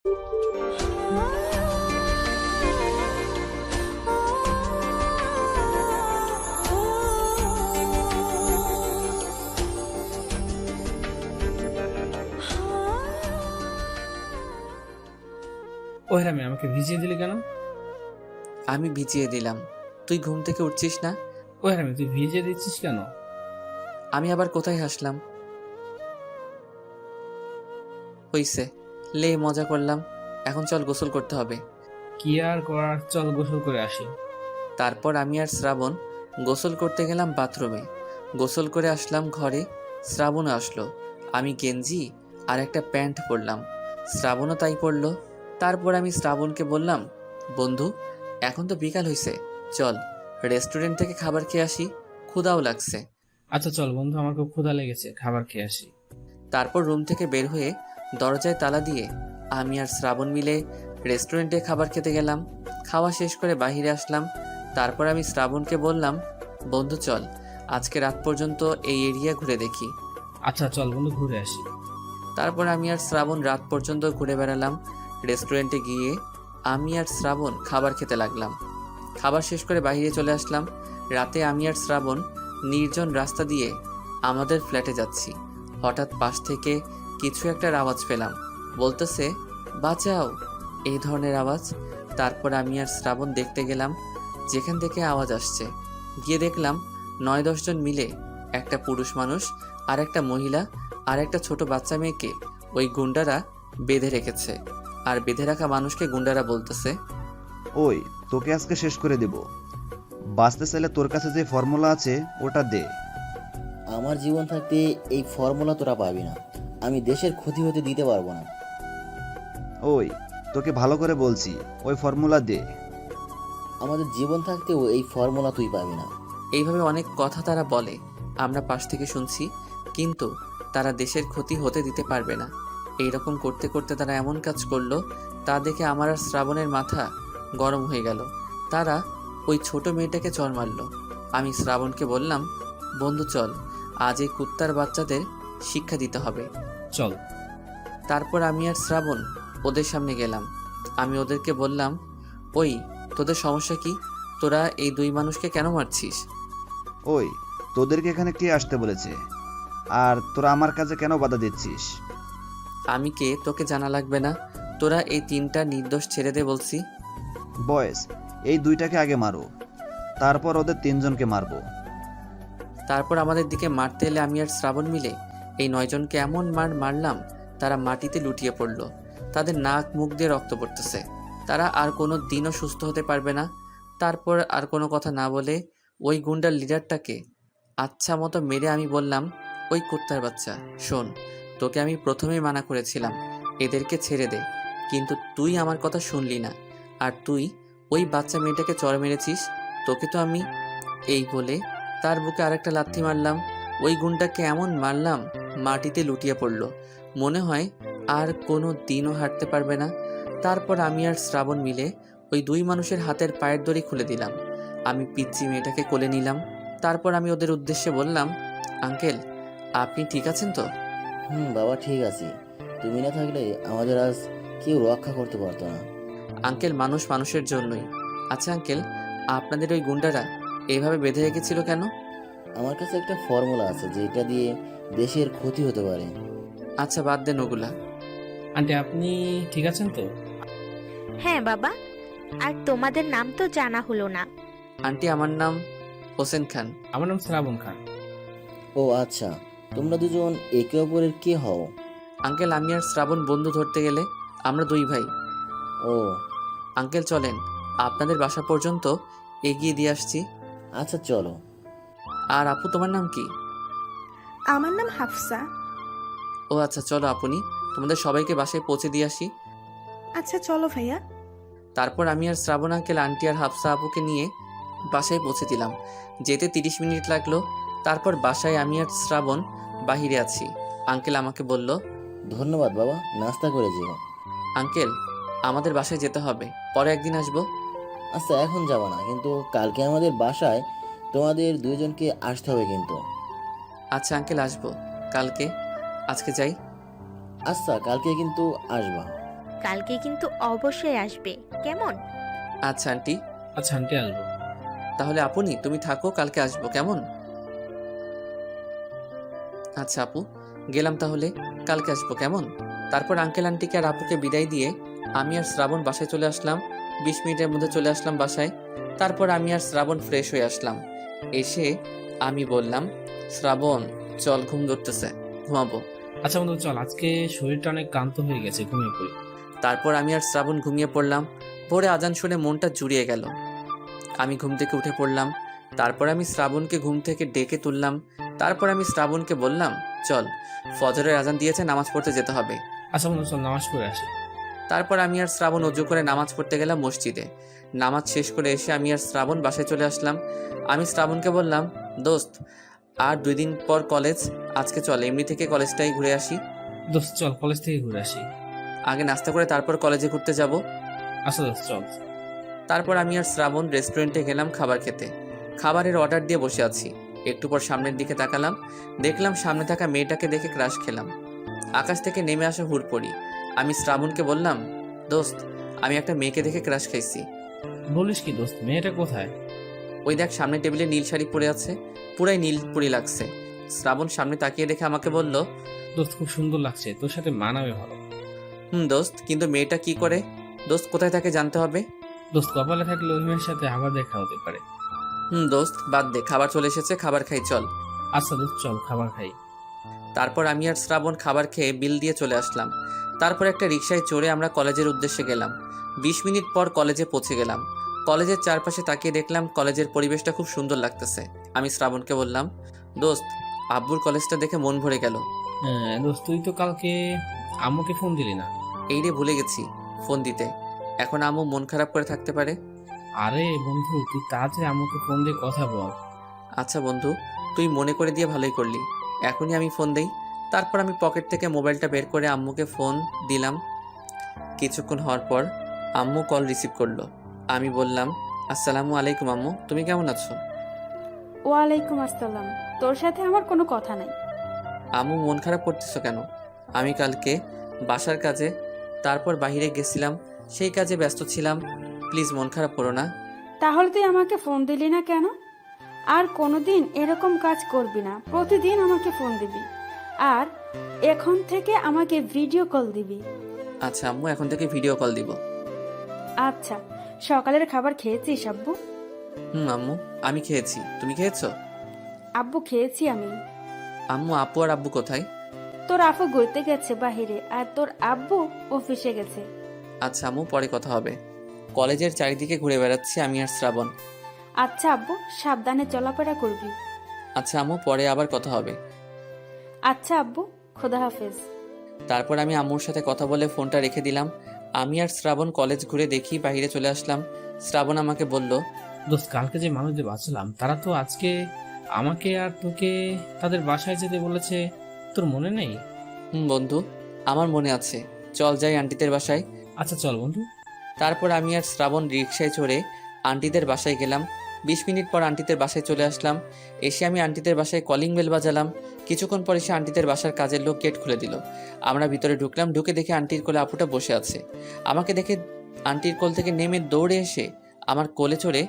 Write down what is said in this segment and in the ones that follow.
ওই রামি, আমাকে ভিজিয়ে দিলি কেন? আমি ভিজিয়ে দিলাম, তুই ঘুম থেকে উঠছিস না। ওই রামি, তুই ভিজিয়ে দিচ্ছিস কেন? আমি আবার কোথায় হাসলাম? হইছে, লে মজা করলাম, এখন চল গোসল করতে হবে। কি আর করার, চল গোসল করে আসি। তারপর আমি আর শ্রাবণ গোসল করতে গেলাম বাথরুমে। গোসল করে আসলাম ঘরে, শ্রাবণও আসলো। আমি গেঞ্জি আর একটা প্যান্ট পরলাম, শ্রাবণও তাই পরলো। তারপর আমি শ্রাবণকে বললাম, বন্ধু এখন তো বিকাল হয়েছে, চল রেস্টুরেন্ট থেকে খাবার খেয়ে আসি, ক্ষুধাও লাগছে। আচ্ছা চল বন্ধু, আমার খুব ক্ষুধা লেগেছে, খাবার খেয়ে আসি। তারপর রুম থেকে বের হয়ে দরজায় তালা দিয়ে আমি আর শ্রাবণ মিলে রেস্টুরেন্টে খাবার খেতে গেলাম। খাওয়া শেষ করে বাইরে আসলাম। তারপর আমি শ্রাবণকে বললাম, বন্ধু চল আজকে রাত পর্যন্ত এই এরিয়া ঘুরে দেখি। আচ্ছা চল বন্ধু, ঘুরে আসি। তারপর আমি আর শ্রাবণ রাত পর্যন্ত ঘুরে বেড়ালাম। রেস্টুরেন্টে গিয়ে আমি আর শ্রাবণ খাবার খেতে লাগলাম। খাবার শেষ করে বাইরে চলে আসলাম। রাতে আমি আর শ্রাবণ নির্জন রাস্তা দিয়ে আমাদের ফ্ল্যাটে যাচ্ছি। হঠাৎ পাশ থেকে কিছু একটার আওয়াজ পেলাম, বলতেছে বাঁচাও, এই ধরনের আওয়াজ। তারপর আমি আর শ্রাবণ দেখতে গেলাম যেখান থেকে আওয়াজ আসছে। গিয়ে দেখলাম 9-10 জন মিলে একটা পুরুষ মানুষ আর একটা মহিলা আর একটা ছোট বাচ্চা মেয়েকে ওই গুন্ডারা বেঁধে রেখেছে। আর বেঁধে রাখা মানুষকে গুন্ডারা বলতেছে, ওই তোকে আজকে শেষ করে দেব, বাঁচতে চাইলে তোর কাছে যে ফর্মুলা আছে ওটা দে। আমার জীবন থাকতে এই ফর্মুলা তোরা পাবি না। আমি দেশের ক্ষতি হতে দিতে পারবো না। ওই তোকে ভালো করে বলছি, ওই ফর্মুলা দে। আমাদের জীবন থাকতেও এই ফর্মুলা তুই পাবি না। এইভাবে অনেক কথা তারা বলে, আমরা পাশ থেকে শুনছি, কিন্তু তারা দেশের ক্ষতি হতে দিতে পারবে না। এইরকম করতে করতে তারা এমন কাজ করলো, তা দেখে আমার আর শ্রাবণের মাথা গরম হয়ে গেল। তারা ওই ছোট মেয়েটাকে চড় মারল। আমি শ্রাবণকে বললাম, বন্ধু চল আজ এই কুত্তার বাচ্চাদের শিক্ষা দিতে হবে। চল। তারপর আমি আর শ্রাবণ ওদের সামনে গেলাম। আমি ওদেরকে বললাম, ওই তোদের সমস্যা কি? তোরা এই দুই মানুষকে কেন মারছিস? ওই তোদেরকে এখানে কে আসতে বলেছে, আর তোরা আমার কাজে কেন বাধা দিচ্ছিস? আমি কে তোকে জানা লাগবে না, তোরা এই তিনটা নির্দোষ ছেড়ে দে বলছি। বয়েস, এই দুইটাকে আগে মারো, তারপর ওদের তিনজনকে মারবো। তারপর আমাদের দিকে মারতে এলে আমি আর শ্রাবণ মিলে এই 9 জনকে এমন মারলাম, তারা মাটিতে লুটিয়ে পড়ল। তাদের নাক মুখ দিয়ে রক্ত পড়তেছে। তারা আর কোনো দিনও সুস্থ হতে পারবে না। তারপর আর কোনো কথা না বলে ওই গুন্ডার লিডারটাকে আচ্ছা মতো মেরে আমি বললাম, ওই কুত্তার বাচ্চা শোন, তোকে আমি প্রথমেই মানা করেছিলাম এদেরকে ছেড়ে দে, কিন্তু তুই আমার কথা শুনলি না, আর তুই ওই বাচ্চা মেয়েটাকে চড় মেরেছিস। তোকে তো আমি, এই বলে তার বুকে আরেকটা লাথি মারলাম। ওই গুন্ডাকে এমন মারলাম মাটিতে লুটিয়ে পড়ল, মনে হয় আর কোনো দিনও হাঁটতে পারবে না। তারপর আমি আর শ্রাবণ মিলে ওই দুই মানুষের হাতের পায়ের দড়ি খুলে দিলাম। আমি পিচ্চি মেয়েটাকে কোলে নিলাম। তারপর আমি ওদের উদ্দেশ্যে বললাম, আঙ্কেল আপনি ঠিক আছেন তো? বাবা ঠিক আছে। তুমি না থাকলে আমাদের আজ কেউ রক্ষা করতে পারতো না। আঙ্কেল মানুষ মানুষের জন্যই। আচ্ছা আঙ্কেল, আপনাদের ওই গুন্ডারা এইভাবে বেঁধে রেখেছিল কেন? আমার কাছে একটা ফর্মুলা আছে যেটা দিয়ে দেশের ক্ষতি হতে পারে। আচ্ছা বাদ দেন ওগুলা। আন্টি আপনি ঠিক আছেন তো? হ্যাঁ বাবা, আর তোমাদের নাম তো জানা হলো না। আন্টি আমার নাম হোসেন খান। আমার নাম শ্রাবণ খান। ও আচ্ছা, তোমরা দুজন একে অপরের কে হও? আঙ্কেল আমি আর শ্রাবণ বন্ধু ধরতে গেলে আমরা দুই ভাই। ও আঙ্কেল চলেন আপনাদের বাসা পর্যন্ত এগিয়ে দিয়ে আসছি। আচ্ছা চলো। আর আপু তোমার নাম কি? আমার নাম হাফসা। ও আচ্ছা চলো আপনি, তোমাদের সবাইকে বাসায় পৌঁছে দিয়ে আসি। আচ্ছা চলো ভাইয়া। তারপর আমি আর শ্রাবণ আঙ্কেল আন্টি আর হাফসা আপুকে নিয়ে বাসায় পৌঁছে দিলাম। যেতে 30 মিনিট লাগলো। তারপর বাসায় আমি আর শ্রাবণ বাহিরে আছি। আঙ্কেল আমাকে বলল, ধন্যবাদ বাবা, নাস্তা করে যেও। আঙ্কেল আমাদের বাসায় যেতে হবে, পরে একদিন আসবো। আচ্ছা এখন যাবা না, কিন্তু কালকে আমাদের বাসায় তোমাদের দুইজনকে আসতে হবে কিন্তু। আচ্ছা আঙ্কেল আসবো কালকে, আজকে যাই। আচ্ছা কালকে কিন্তু আসবা। কালকে কিন্তু অবশ্যই আসবে, কেমন? আচ্ছা আন্টি। আচ্ছা আন্টি, আসবো। তাহলে আপনি তুমি থাকো, কালকে আসবো, কেমন? আচ্ছা আপু, গেলাম তাহলে, কালকে আসবো, কেমন? তারপর আঙ্কেল আন্টিকে আর আপুকে বিদায় দিয়ে আমি আর শ্রাবণ বাসায় চলে আসলাম। 20 মিনিটের মধ্যে চলে আসলাম বাসায়। তারপর আমি আর শ্রাবণ ফ্রেশ হয়ে আসলাম। এসে আমি বললাম, শ্রাবণ চল, ঘুম ধরতেছে, ঘুমাবো। আচ্ছা বন্ধু চল, আজকে শরীরটা অনেক ক্লান্ত হয়ে গেছে, ঘুমিয়ে পড়ি। তারপর আমি আর শ্রাবণ ঘুমিয়ে পড়লাম। ভোরে আজান শুনে মনটা জুড়িয়ে গেল। আমি ঘুম থেকে উঠে পড়লাম। তারপর আমি শ্রাবণকে ঘুম থেকে ডেকে তুললাম। তারপর আমি শ্রাবণকে বললাম, চল, ফজরের আজান দিয়েছে, নামাজ পড়তে যেতে হবে। আচ্ছা বন্ধু চল, নামাজ পড়ে আসি। তারপর আমি আর শ্রাবণ অজু করে নামাজ পড়তে গেলাম মসজিদে। নামাজ শেষ করে এসে আমি আর শ্রাবণ বাসায় চলে আসলাম। আমি শ্রাবণকে বললাম, দোস্ত, আর 2 দিন পর কলেজ, আজকে চল এমনি থেকে কলেজটাই ঘুরে আসি। দোস্ত চল, কলেজ থেকে ঘুরে আসি। আগে নাস্তা করে তারপর কলেজে ঘুরতে যাব। আচ্ছা দোস্ত চল। তারপর আমি আর শ্রাবণ রেস্টুরেন্টে গেলাম খাবার খেতে। খাবারের অর্ডার দিয়ে বসে আছি। একটু পর সামনের দিকে তাকালাম, দেখলাম সামনে থাকা মেয়েটাকে দেখে ক্রাশ খেলাম। আকাশ থেকে নেমে আসা হুড়পড়ি। আমি শ্রাবণকে বললাম, দোস্ত, আমি একটা মেয়েকে দেখে ক্রাশ খাইছি। বলিস কি দোস্ত, মেয়েটা কোথায়? ওই দেখ, সামনে টেবিলে নীল শাড়ি পরে আছে, পুরাই নীল পরি লাগছে। শ্রাবণ সামনে তাকিয়ে দেখে আমাকে বলল, দোস্ত খুব সুন্দর লাগছে, তোর সাথে মানাবে ভালো। দোস্ত, কিন্তু মেয়েটা কি করে? দোস্ত, কোথায় থাকে জানতে হবে। দোস্ত কপালে থাকলে ওই মেয়ের সাথে আবার দেখা হতে পারে। দোস্ত বাদ দে, খাবার চলে এসেছে, খাবার খাই, চল। আচ্ছা দোস্ত চল, খাবার খাই। তারপর আমি আর শ্রাবণ খাবার খেয়ে বিল দিয়ে চলে আসলাম। তারপর একটা রিকশায় চড়ে আমরা কলেজের উদ্দেশ্যে গেলাম। 20 মিনিট পর কলেজে পৌঁছে গেলাম। কলেজের চারপাশে তাকিয়ে দেখলাম কলেজের পরিবেশটা খুব সুন্দর লাগতেছে। আমি শ্রাবণকে বললাম, দোস্ত, আব্বুর কলেজটা দেখে মন ভরে গেল। হ্যাঁ দোস্ত, তুই তো কালকে আম্মুকে ফোন দিলি না। এই রে, ভুলে গেছি ফোন দিতে। এখন আম্মু মন খারাপ করে থাকতে পারে। আরে বন্ধু, তুই তাড়াতাড়ি আম্মুকে ফোন দিয়ে কথা বল। আচ্ছা বন্ধু, তুই মনে করে দিয়ে ভালোই করলি। এখনই আমি ফোন দেই। তারপর আমি পকেট থেকে মোবাইলটা বের করে আম্মুকে ফোন দিলাম। কিছুক্ষণ হওয়ার পর আম্মু কল রিসিভ করলো। আমি বললাম, আসসালামু আলাইকুম আম্মু, তুমি কেমন আছো? ওয়ালাইকুম আসসালাম। তোর সাথে আমার কোনো কথা নাই। আম্মু মন খারাপ করতেছো কেন? আমি কালকে বাসার কাজে, তারপর বাইরে গেছিলাম, সেই কাজে ব্যস্ত ছিলাম। প্লিজ মন খারাপ করো না। তাহলে তুই আমাকে ফোন দিলি না কেন? আর কোনোদিন এরকম কাজ করবি না, প্রতিদিন আমাকে ফোন দিবি, আর এখন থেকে আমাকে ভিডিও কল দিবি। আচ্ছা আম্মু, এখন থেকে ভিডিও কল দিব। আচ্ছা, সকালের খাবার খেয়েছিস আব্বু? আম্মু, আমি খেয়েছি, তুমি খেয়েছো? আব্বু, খেয়েছি আমি। আম্মু, আপু আর আব্বু কোথায়? তোর আপু ঘুরতে গেছে বাহিরে, আর তোর আব্বু অফিসে গেছে। আচ্ছা আম্মু, পরে কথা হবে। কলেজের চারিদিকে ঘুরে বেড়াচ্ছি আমি আর শ্রাবণ। আচ্ছা আব্বু, সাবধানে চলাফেরা করবি। আচ্ছা আম্মু, পরে আবার কথা হবে। আচ্ছা আব্বু, খোদা হাফেজ। তারপর আমি আম্মুর সাথে কথা বলে ফোনটা রেখে দিলাম। আমি আর শ্রাবণ কলেজ ঘুরে দেখি বাইরে চলে আসলাম। শ্রাবণ আমাকে বলল, দোস্ত কালকে যে মানুষদের বাঁচলাম, তারা তো আজকে আমাকে আর তোকে তাদের বাসায় যেতে বলেছে, তোর মনে নেই? বন্ধু, আমার মনে আছে, চল যাই আন্টিদের বাসায়। আচ্ছা চল বন্ধু। তারপর আমি আর শ্রাবণ রিকশায় চড়ে আন্টিদের বাসায় গেলাম। 20 মিনিট পর আন্টিদের বাসায় চলে আসলাম। এসে আমি আন্টিদের বাসায় কলিং বেল বাজালাম। কিছুক্ষণ পর এসে আন্টিদের বাসার কাজের লোক গেট খুলে দিল। আমরা ভিতরে ঢুকলাম। ঢুকে দেখে আন্টির কোলে আপুটা বসে আছে। আমাকে দেখে আন্টির কোল থেকে নেমে দৌড়ে এসে আমার কোলে চড়ে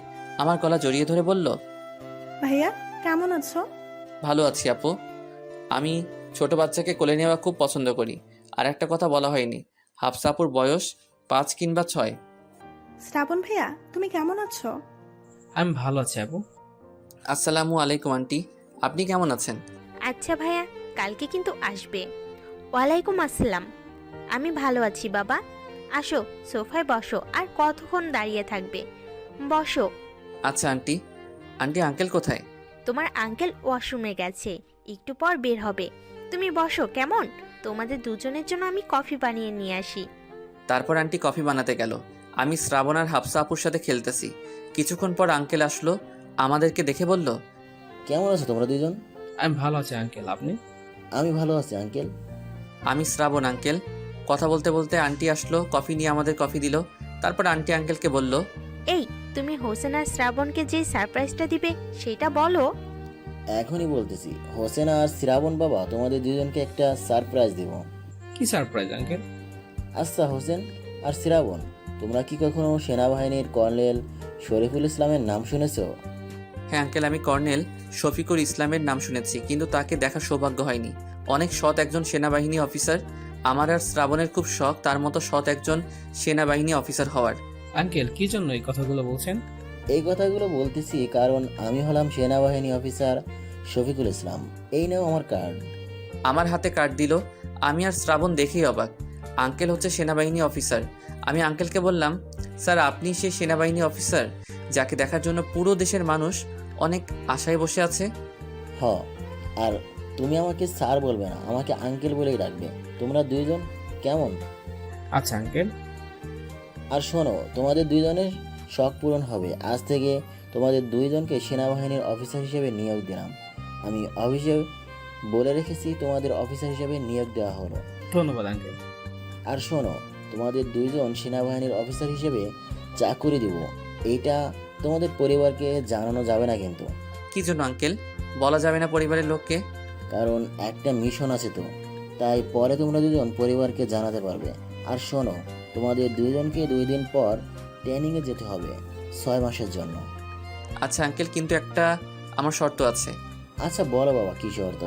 আমার গলা জড়িয়ে ধরে বলল, ভাইয়া কেমন আছো? ভালো আছি আপু। আমি ছোট বাচ্চাকে কোলে নেওয়া খুব পছন্দ করি। আর একটা কথা বলা হয়নি, হাফসা আপুর বয়স 5 কিংবা 6। শ্রাবণ ভাইয়া, তুমি কেমন আছো? আমি ভালো আছি আপু। আসসালামু আলাইকুম আন্টি, আপনি কেমন আছেন? আচ্ছা ভাইয়া, কালকে কিন্তু আসবে। ওয়ালাইকুম আসসালাম। আমি ভালো আছি বাবা। আসো, সোফায় বসো, আর কতক্ষণ দাঁড়িয়ে থাকবে? বসো। আচ্ছা আন্টি। আন্টি, আঙ্কেল কোথায়? তোমার আঙ্কেল ওয়াশরুমে গেছে, একটু পর বের হবে। তুমি বসো কেমন, তোমাদের দুজনের জন্য আমি কফি বানিয়ে নিয়ে আসি। তারপর আন্টি কফি বানাতে গেল। আমি শ্রাবণ আর হাফসা আপুর সাথে খেলতেছি। কিছুক্ষণ পর আঙ্কেল আসলো, আমাদেরকে দেখে বলল, কেমন আছো তোমরা দুজন? আমি ভালো আছি আঙ্কেল, আপনি? আমি ভালো আছি আঙ্কেল। আমি শ্রাবণ আঙ্কেল। কথা বলতে বলতে আন্টি আসলো, কফি নিয়ে আমাদের কফি দিল। তারপর আন্টি আঙ্কেলকে বলল, এই, তুমি হোসেন আর শ্রাবণকে যে সারপ্রাইজটা দিবে সেটা বলো। এখনই বলতেছি, হোসেন আর শ্রাবণ বাবা তোমাদের দুজনকে একটা সারপ্রাইজ দেব। কি সারপ্রাইজ আঙ্কেল? আচ্ছা হোসেন, আর শ্রাবণ, তোমরা কি কখনো সেনাবাহিনীর কর্নেল শরীফুল ইসলামের নাম শুনেছো? হ্যাঁ আঙ্কেল, আমি কর্নেল শফিকুর ইসলামের নাম শুনেছি, কিন্তু তাকে দেখার সৌভাগ্য হয়নি। অনেক সৎ একজন সেনাবাহিনী অফিসার। আমার আর শ্রাবণের খুব শখ তার মতো সৎ একজন সেনাবাহিনী অফিসার হওয়ার। আঙ্কেল কি জন্য এই কথাগুলো বলছেন? এই কথাগুলো বলতেছি কারণ আমি হলাম সেনাবাহিনী অফিসার শফিকুল ইসলাম। এই নাও আমার কার্ড। আমার হাতে কার্ড দিল। আমি আর শ্রাবণ দেখেই অবাক। আঙ্কেল হচ্ছে সেনাবাহিনী অফিসার। আমি আঙ্কেলকে বললাম, স্যার আপনি সেই সেনাবাহিনী অফিসার যাকে দেখার জন্য পুরো দেশের মানুষ অনেক আশায় বসে আছে? হ, আর তুমি আমাকে স্যার বলবে না, আমাকে আঙ্কেল বলেই ডাকবে। তোমরা দুইজন কেমন? আচ্ছা আঙ্কেল। আর শোনো, তোমাদের দুইজনের শখ পূরণ হবে। আজ থেকে তোমাদের দুইজনকে সেনাবাহিনীর অফিসার হিসেবে নিয়োগ দিলাম। আমি অফিসে বলে রেখেছি তোমাদের অফিসার হিসেবে নিয়োগ দেওয়া হলো। ধন্যবাদ আঙ্কেল। আর শোনো, তোমাদের দুইজন সেনাবাহিনীর অফিসার হিসেবে চাকুরি দিব। এইটা তোমাদের পরিবারকে জানানো যাবে না কিন্তু, কি জন্য আঙ্কেল? বলা যাবে না পরিবারের লোককে? কারণ একটা মিশন আছে তো, তাই পরে তোমরা দুজন পরিবারকে জানাতে পারবে। আর শোনো, তোমাদের দুইজনকে 2 দিন পর ট্রেনিংয়ে যেতে হবে 6 মাসের জন্য। আচ্ছা আঙ্কেল, কিন্তু একটা আমার শর্ত আছে। আচ্ছা বলো বাবা, কি শর্ত?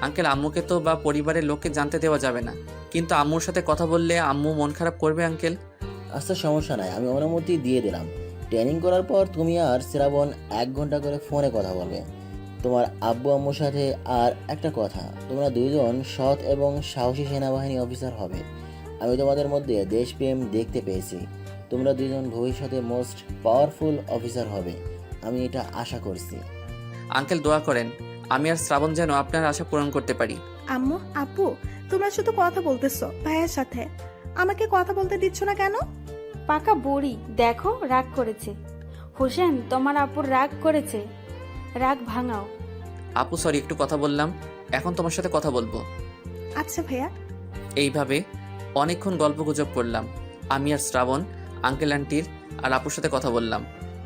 আঙ্কেল, আম্মুকে তো বা পরিবারের লোককে জানতে দেওয়া যাবে না, কিন্তু আম্মুর সাথে কথা বললে আম্মু মন খারাপ করবে আঙ্কেল। আচ্ছা সমস্যা নাই, আমি অনুমতি দিয়ে দিলাম। ট্রেনিং করার পর তুমি আর শ্রাবণ 1 ঘন্টা করে ফোনে কথা বলবে তোমার আব্বু আম্মুর সাথে। আর একটা কথা, তোমরা দুইজন সৎ এবং সাহসী সেনাবাহিনী অফিসার হবে। আমি তোমাদের মধ্যে দেশপ্রেম দেখতে পেয়েছি। তোমরা দুজন ভবিষ্যতে মোস্ট পাওয়ারফুল অফিসার হবে, আমি এটা আশা করছি। আঙ্কেল দোয়া করেন আমি আর শ্রাবণ যেন আপনার আশা পূরণ করতে পারি। আম্মু, আপু, তোমরা শুধু কথা বলতেছো ভাইয়ের সাথে, আমাকে কথা বলতে দিচ্ছ না কেন? পাকা বুড়ি দেখো রাগ করেছে। হোসেন, তোমার আপুর রাগ করেছে, রাগ ভাঙাও। আপু সরি, একটু কথা বললাম, এখন তোমার সাথে কথা বলবো। আচ্ছা ভাইয়া। এইভাবে অনেকক্ষণ গল্পগুজব করলাম। আমি আর শ্রাবণ আঙ্কেল আন্টির আর আপুর সাথে কথা বললাম।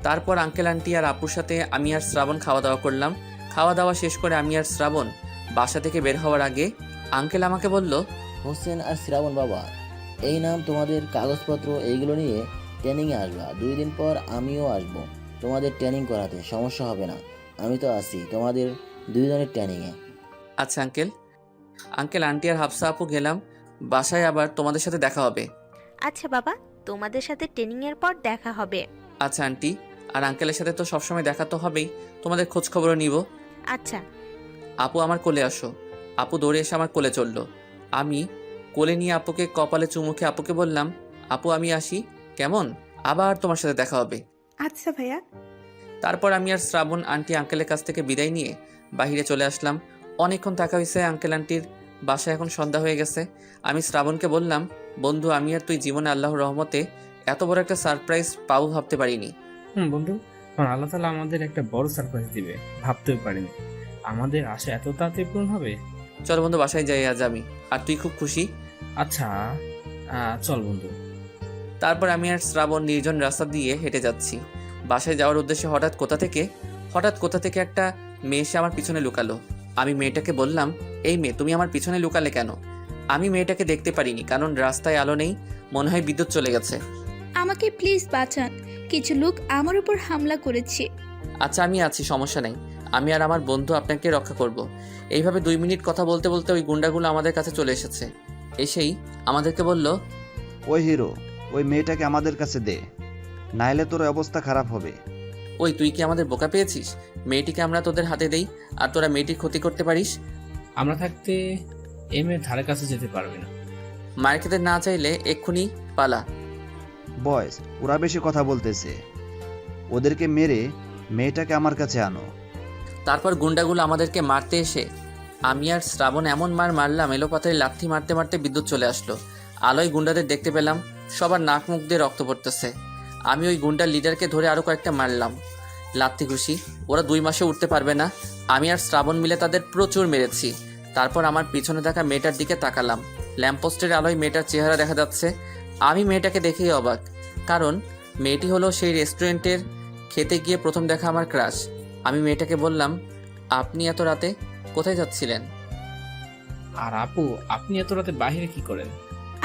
তারপর আঙ্কেল আন্টি আর আপুর সাথে আমি আর শ্রাবণ খাওয়া দাওয়া করলাম। খাওয়া দাওয়া শেষ করে আমি আর শ্রাবণ বাসা থেকে বের হওয়ার আগে আঙ্কেল আমাকে বলল, হোসেন আর শ্রাবণ বাবা, এই নাম তোমাদের কাগজপত্র, এইগুলো নিয়ে ট্রেনিংয়ে আসবা। 2 দিন পর আমিও আসবো তোমাদের ট্রেনিং করাতে, সমস্যা হবে না। আমি তো আছি তোমাদের দুইজনের ট্রেনিংয়ে। আচ্ছা আঙ্কেল। আঙ্কেল আন্টি আর হাফসা আপু গেলাম, বাসায় আবার তোমাদের সাথে দেখা হবে। আচ্ছা বাবা, তোমাদের সাথে ট্রেনিংয়ের পর দেখা হবে। আচ্ছা আন্টি, আর আঙ্কেলের সাথে তো সবসময় দেখা তো হবেই, তোমাদের খোঁজ খবরও নিব। আচ্ছা। আপু আমার কোলে আসো। আপু দৌড়ে এসে আমার কোলে চললো। আমি কোলে নিয়ে আপুকে কপালে চুমুকে আপুকে বললাম, আপু আমি আসি, কেমন? আবার তোমার সাথে দেখা হবে। আচ্ছা ভাইয়া। তারপর আমি আর শ্রাবণ আন্টি আঙ্কেলের কাছ থেকে বিদায় নিয়ে বাইরে চলে আসলাম। অনেকক্ষণ থাকা হয়েছে আঙ্কেল আন্টির বাসায়, এখন সন্ধ্যা হয়ে গেছে। আমি শ্রাবণকে বললাম, বন্ধু আমি আর তুই জীবনে আল্লাহর রহমতে এত বড় একটা সারপ্রাইজ পাবো ভাবতে পারিনি। বন্ধু, কারণ আল্লাহ তাআলা আমাদের একটা বড় সারপ্রাইজ দিবে, ভাবতেও পারিনি আমাদের আশা এত তাড়াতাড়ি পূরণ হবে। চল বন্ধু বাসায় যাই আজ আমি, আর তুই খুব খুশি। আচ্ছা চল বন্ধু। তারপর আমি আর শ্রাবণ নির্জন রাস্তা দিয়ে হেঁটে যাচ্ছি বাসায় যাওয়ার উদ্দেশ্যে। হঠাৎ কোথা থেকে একটা মেয়ে এসে আমার পিছনে লুকালো। আমি মেয়েটাকে বললাম, এই মেয়ে তুমি আমার পিছনে লুকালে কেন? আমি মেয়েটাকে দেখতে পারিনি, কারণ রাস্তায় আলো নেই, মনে হয় বিদ্যুৎ চলে গেছে। আমাকে প্লিজ বাঁচান, কিছু লোক আমার উপর হামলা করেছে। আচ্ছা আমি আছি, সমস্যা নেই, আমি আর আমার বন্ধু আপনাকে রক্ষা করব। এইভাবে 2 মিনিট কথা বলতে বলতে ওই গুন্ডাগুলো আমাদের কাছে চলে এসেছে। এসেই আমাদেরকে বলল, ওই হিরো, ওই মেয়েটাকে আমাদের কাছে দে, নাইলে তোর অবস্থা খারাপ হবে। ওই তুই কি আমাদের বোকা পেয়েছিস? মেয়েটিকে আমরা তোদের হাতে দেই আর তোরা মেয়েটির ক্ষতি করতে পারিস? আমরা থাকতে এই মেয়ের ধারে কাছে যেতে পারবি না। মার খেতে না চাইলে এক্ষুনি পালা। বয়স, ওরা বেশি কথা বলতেছে, ওদেরকে মেরে মেয়েটাকে আমার কাছে আনো। তারপর গুন্ডাগুলো আমাদেরকে মারতে এসে আমি আর শ্রাবণ এমন মারলাম, এলোপাতাড়ি লাথি মারতে মারতে বিদ্যুৎ চলে আসলো। আলোয় গুন্ডাদের দেখতে পেলাম, সবার নাক মুখ দিয়ে রক্ত পড়তেছে। আমি ওই গুন্ডার লিডারকে ধরে আরও কয়েকটা মারলাম লাথি ঘুষি। ওরা 2 মাসে উঠতে পারবে না। আমি আর শ্রাবণ মিলে তাদের প্রচুর মেরেছি। তারপর আমার পিছনে থাকা মেয়েটার দিকে তাকালাম, ল্যাম্পপোস্টের আলোয় মেয়েটার চেহারা দেখা যাচ্ছে। আমি মেয়েটাকে দেখেই অবাক, কারণ মেয়েটি হলো সেই রেস্টুরেন্টের খেতে গিয়ে প্রথম দেখা আমার ক্রাশ। আমি মেয়েটাকে বললাম, আপনি এত রাতে কোথায় যাচ্ছিলেন? আর আপু, আপনি এত রাতে বাইরে কি করেন?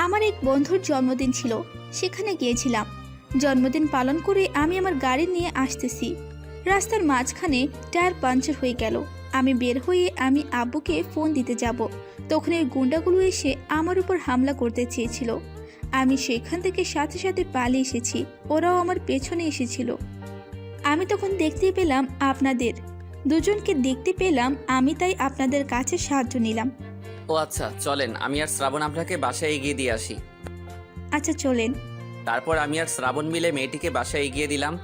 আমার এক বন্ধুর জন্মদিন ছিল, সেখানে গিয়েছিলাম। জন্মদিন পালন করে আমি আমার গাড়ি নিয়ে আসতেছি, রাস্তার মাঝখানে টায়ার পাঞ্চার হয়ে গেল। আমি বের হয়ে আমি আব্বুকে ফোন দিতে যাব, তখন এই গুন্ডাগুলো এসে আমার উপর হামলা করতে চেয়েছিল। আমি সেখান থেকে সাথে সাথে পালিয়ে এসেছি, ওরাও আমার পেছনে এসেছিল। আমি তখন দেখতে পেলাম আপনাদের দুজনকে দেখতে পেলাম আমি, তাই আপনাদের কাছে সাহায্য নিলাম। ও আচ্ছা, চলেন আমি আর শ্রাবণ আপনাকে বাসায় এগিয়ে দিয়ে আসি। আচ্ছা চলেন। তারপর আমি আর শ্রাবণ মিলে মেয়েটিকে বাসায় এগিয়ে দিলাম।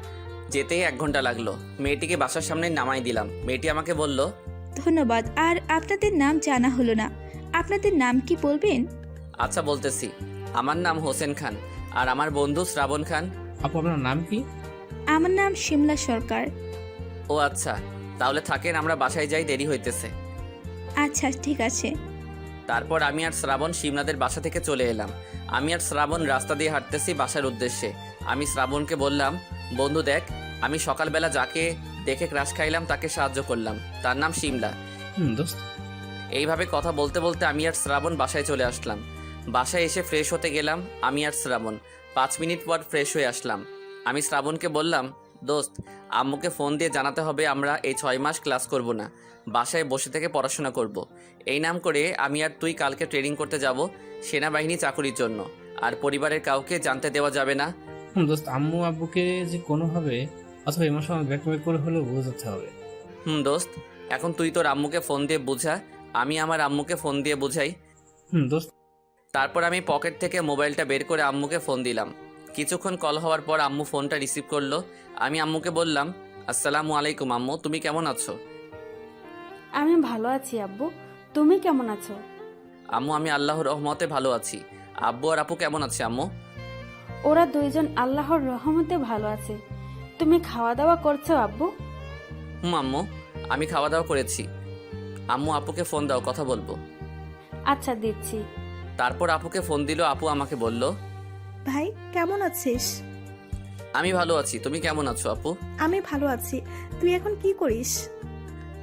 যেতেই 1 ঘন্টা লাগলো। মেয়েটিকে বাসার সামনে নামাই দিলাম। মেয়েটি আমাকে বলল, ধন্যবাদ। আর আপনাদের নাম জানা হলো না, আপনাদের নাম কি বলবেন? আচ্ছা বলতেছি। আমার নাম হোসেন খান, আর আমার বন্ধু শ্রাবণ খান। আপু আপনার নাম কি? আমার নাম শিমলা সরকার। ও আচ্ছা, তাহলে থাকেন, আমরা বাসায় যাই, দেরি হইতেছে। আচ্ছা ঠিক আছে। তারপর আমি আর শ্রাবণ শিমলাদের বাসা থেকে চলে এলাম। আমি আর শ্রাবণ রাস্তা দিয়ে হাঁটতেছি বাসার উদ্দেশ্যে। আমি শ্রাবণকে বললাম, বন্ধু দেখ, আমি সকালবেলা যাকে দেখে ক্রাশ খাইলাম তাকে সাহায্য করলাম, তার নাম শিমলা। দোস্ত। এইভাবে কথা বলতে বলতে আমি আর শ্রাবণ বাসায় চলে আসলাম। বাসায় এসে ফ্রেশ হতে গেলাম আমি আর শ্রাবণ। 5 মিনিট পর ফ্রেশ হয়ে আসলাম। আমি শ্রাবণকে বললাম, দোস্ত, আম্মুকে ফোন দিয়ে জানাতে হবে আমরা এই 6 মাস ক্লাস করব না, বাসায় বসে থেকে পড়াশোনা করব। এই নাম করে আমি আর তুই কালকে ট্রেনিং করতে যাব সেনাবাহিনী চাকুরির জন্য, আর পরিবারের কাউকে জানতে দেওয়া যাবে না। দোস্ত, আম্মু আব্বুকে যে কোনোভাবে অথবা ইমোশনাল ব্ল্যাকমেল করে হলেও বোঝাতে হবে। দোস্ত, এখন তুই তোর আম্মুকে ফোন দিয়ে বুঝা, আমি আমার আম্মুকে ফোন দিয়ে বুঝাই। দোস্ত। তারপর আমি পকেট থেকে মোবাইলটা বের করে আম্মুকে ফোন দিলাম। কিছুক্ষণ কল হওয়ার পর আম্মু ফোনটা রিসিভ করলো। আমি আম্মুকে বললাম, আসসালামু আলাইকুম আম্মু, তুমি কেমন আছো? আমি ভালো আছি আব্বু, তুমি কেমন আছো? আম্মু, আমি আল্লাহর রহমতে ভালো আছি। আব্বু আর আপু কেমন আছে আম্মু? ওরা দুইজন আল্লাহর রহমতে ভালো আছে। তুমি খাওয়া দাওয়া করছো আব্বু? আম্মু, আমি খাওয়া দাওয়া করেছি। আম্মু, আপুকে ফোন দাও, কথা বলবো। আচ্ছা দিচ্ছি। তারপর আপুকে ফোন দিল। আপু আমাকে বলল, ভাই কেমন আছিস? আমি ভালো আছি, তুমি কেমন আছো আপু? আমি ভালো আছি। তুই এখন কি করিস?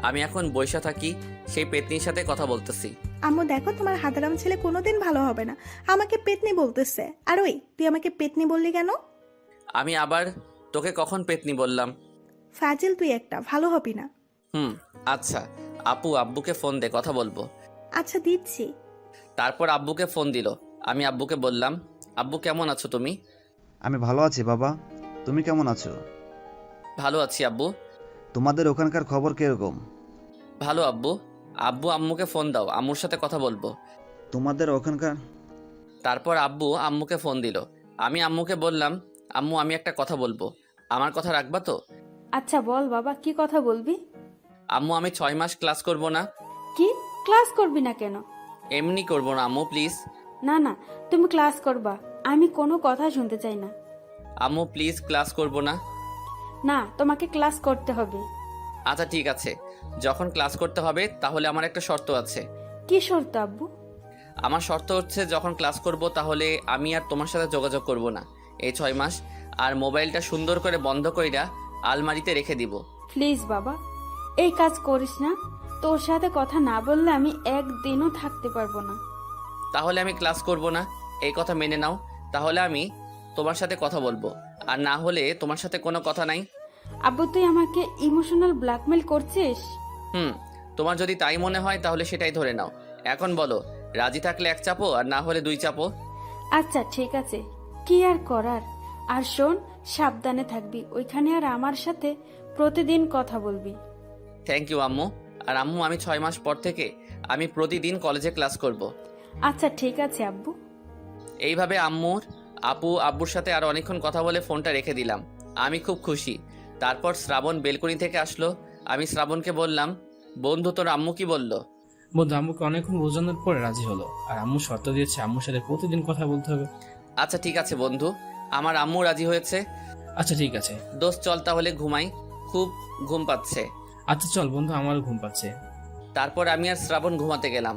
আমি এখন বৈশা থাকি, সেই পেতনির সাথে কথা বলতেছি। আম্মু দেখো, তোমার হাদারাম ছেলে কোনোদিন ভালো হবে না, আমাকে পেতনি বলতেছে। আর ওই তুই আমাকে পেতনি বললি কেন? আমি আবার তোকে কখন পেতনি বললাম? ফাজিল তুই একটা, ভালো হবি না। আচ্ছা আপু, আব্বুকে ফোন দে, কথা বলবো। আচ্ছা দিচ্ছি। তারপর আব্বুকে ফোন দিল। আমি আব্বুকে বললাম, আব্বু কেমন আছো তুমি? আমি ভালো আছি বাবা, তুমি কেমন আছো? ভালো আছি আব্বু। তোমাদের ওখানকার খবর কিরকম? ভালো আব্বু। আব্বু আম্মুকে ফোন দাও, আম্মুর সাথে কথা বলবো। তোমাদের ওখানকার তারপর আব্বু আম্মুকে ফোন দিল। আমি আম্মুকে বললাম, আম্মু আমি একটা কথা বলবো, আমার কথা রাখবা তো? আচ্ছা বল বাবা, কি কথা বলবি? আম্মু, আমি 6 মাস ক্লাস করব না। কি ক্লাস করবি না কেন? এমনি করব না আম্মু, প্লিজ। না না, তুমি ক্লাস করবা, আমি কোনো কথা শুনতে চাই না। আম্মু প্লিজ, ক্লাস করব না। না, তোমাকে ক্লাস করতে হবে। আচ্ছা ঠিক আছে, যখন ক্লাস করতে হবে তাহলে আমার একটা শর্ত আছে। কি শর্ত আব্বু? আমার শর্ত হচ্ছে যখন ক্লাস করব তাহলে আমি আর তোমার সাথে যোগাযোগ করব না এই 6 মাস, আর মোবাইলটা সুন্দর করে বন্ধ কইরা আলমারিতে রেখে দিব। প্লিজ বাবা, এই কাজ করিস না। তোর সাথে কথা না বললে আমি একদিনও থাকতে পারবো না। তাহলে আমি ক্লাস করব না, এই কথা মেনে নাও। তাহলে আমি তোমার সাথে কথা বলবো, আর না হলে তোমার সাথে কোনো কথা নাই। আব্বু তুই আমাকে ইমোশনাল ব্ল্যাকমেল করছিস? তোমার যদি তাই মনে হয় তাহলে সেটাই ধরে নাও। এখন বলো, রাজি থাকলে 1 চাপো, আর না হলে 2 চাপো। আচ্ছা ঠিক আছে, কি আর করার। আর শোন, সাবধানে থাকবি ওইখানে, আর আমার সাথে প্রতিদিন কথা বলবি। থ্যাংক ইউ আম্মু। আর আম্মু, আমি 6 মাস পর থেকে আমি প্রতিদিন কলেজে ক্লাস করব। আচ্ছা ঠিক আছে আব্বু। এইভাবে আব্বুর সাথে আরো অনেকক্ষণ কথা বলে ফোনটা রেখে দিলাম। আমি খুব খুশি। তারপর শ্রাবণ বেলকনি থেকে আসলো। আমি শ্রাবণকে বললাম, বন্ধু তোর আম্মু কি বললো? বন্ধু আম্মুকে অনেকক্ষণ বোঝানোর পরে রাজি হলো, আর আম্মু শর্ত দিয়েছে আম্মুর সাথে প্রতিদিন কথা বলতে হবে। আচ্ছা ঠিক আছে বন্ধু, আমার আম্মু রাজি হয়েছে। আচ্ছা ঠিক আছে দোস্ত, চল তাহলে ঘুমাই, খুব ঘুম পাচ্ছে। আচ্ছা চল বন্ধু, আমারও ঘুম পাচ্ছে। তারপর আমি আর শ্রাবণ ঘুমাতে গেলাম।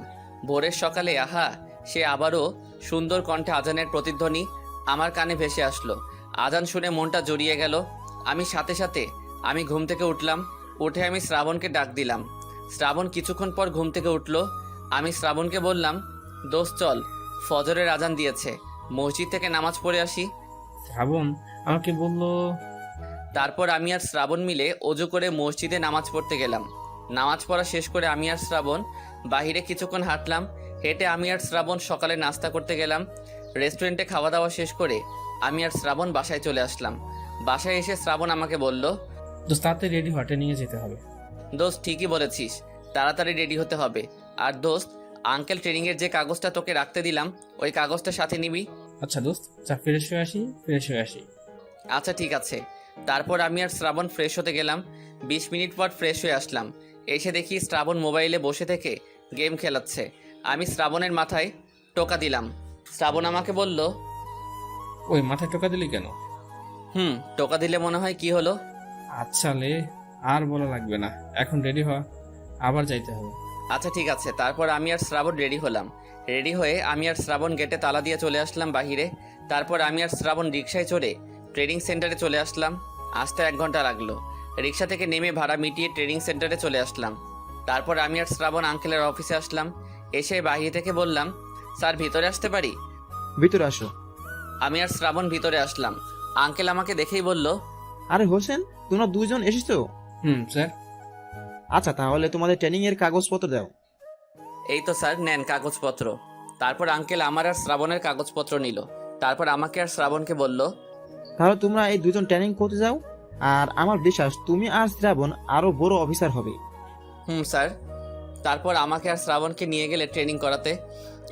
ভোরের সকালে আহা, সে আবারও সুন্দর কণ্ঠে আজানের প্রতিধ্বনি আমার কানে ভেসে আসলো। আজান শুনে মনটা জড়িয়ে গেল। আমি সাথে সাথে আমি ঘুম থেকে উঠলাম। উঠে আমি শ্রাবণকে ডাক দিলাম। শ্রাবণ কিছুক্ষণ পর ঘুম থেকে উঠলো। আমি শ্রাবণকে বললাম, দোস্ত চল, ফজরের আজান দিয়েছে, মসজিদ থেকে নামাজ পড়ে আসি। শ্রাবণ আমাকে বলল। তারপর আমি আর শ্রাবণ মিলে অজু করে মসজিদে নামাজ পড়তে গেলাম। নামাজ পড়া শেষ করে আমি আর শ্রাবণ বাইরে কিছুক্ষণ হাঁটলাম। হেঁটে আমি আর শ্রাবণ সকালে নাস্তা করতে গেলাম। রেস্টুরেন্টে খাওয়া দাওয়া শেষ করে আমি আর শ্রাবণ বাসায় চলে আসলাম। বাসায় এসে শ্রাবণ আমাকে বলল, দোস্ত তাড়াতাড়ি রেডি হটে নিয়ে যেতে হবে। দোস্ত ঠিকই বলেছিস, তাড়াতাড়ি রেডি হতে হবে। আর দোস্ত, আঙ্কেল ট্রেনিংয়ের যে কাগজটা তোকে রাখতে দিলাম ওই কাগজটা সাথে নিবি। আচ্ছা দোস্ত, যা ফ্রেশ হয়ে আসি। আচ্ছা ঠিক আছে। তারপর আমি আর শ্রাবণ ফ্রেশ হতে গেলাম। 20 মিনিট পর ফ্রেশ হয়ে আসলাম। এসে দেখি শ্রাবণ মোবাইলে বসে থেকে গেম খেলাচ্ছে। আমি শ্রাবণের মাথায় টোকা দিলাম। শ্রাবণ আমাকে বলল, ওই মাথায় টোকা দিলি কেন? টোকা দিলে মনে হয় কি হলো? আচ্ছা লে, আর বলা লাগবে না, এখন রেডি হ, আবার যাইতে হবে। আচ্ছা ঠিক আছে। তারপর আমি আর শ্রাবণ রেডি হলাম। রেডি হয়ে আমি আর শ্রাবণ গেটে তালা দিয়ে চলে আসলাম বাহিরে। তারপর আমি আর শ্রাবণ রিক্সায় চড়ে ট্রেনিং সেন্টারে চলে আসলাম। আসতে 1 ঘন্টা লাগলো। রিক্সা থেকে নেমে ভাড়া মিটিয়ে ট্রেনিং সেন্টারে চলে আসলাম। তারপর আমি আর শ্রাবণ আঙ্কেলের অফিসে আসলাম। এসে বাহির থেকে বললাম, স্যার ভিতরে আসতে পারি? ভিতরে আসো। আমি আর শ্রাবণ ভিতরে আসলাম। আঙ্কেল আমাকে দেখেই বলল, আরে হোসেন, তোমরা দুইজন এসেছো? স্যার। আচ্ছা, তাহলে তোমাদের ট্রেনিং এর কাগজপত্র দাও। এই তো স্যার, নেন কাগজপত্র। তারপর আঙ্কেল আমার আর শ্রাবণের কাগজপত্র নিল। তারপর আমাকে আর শ্রাবণকে বলল, তাহলে তোমরা এই দুজন ট্রেনিং করতে যাও, আর আমার বিশ্বাস তুমি আর শ্রাবণ আরো বড় অফিসার হবে। স্যার। তারপর আমাকে আর শ্রাবণকে নিয়ে গেলে ট্রেনিং করাতে।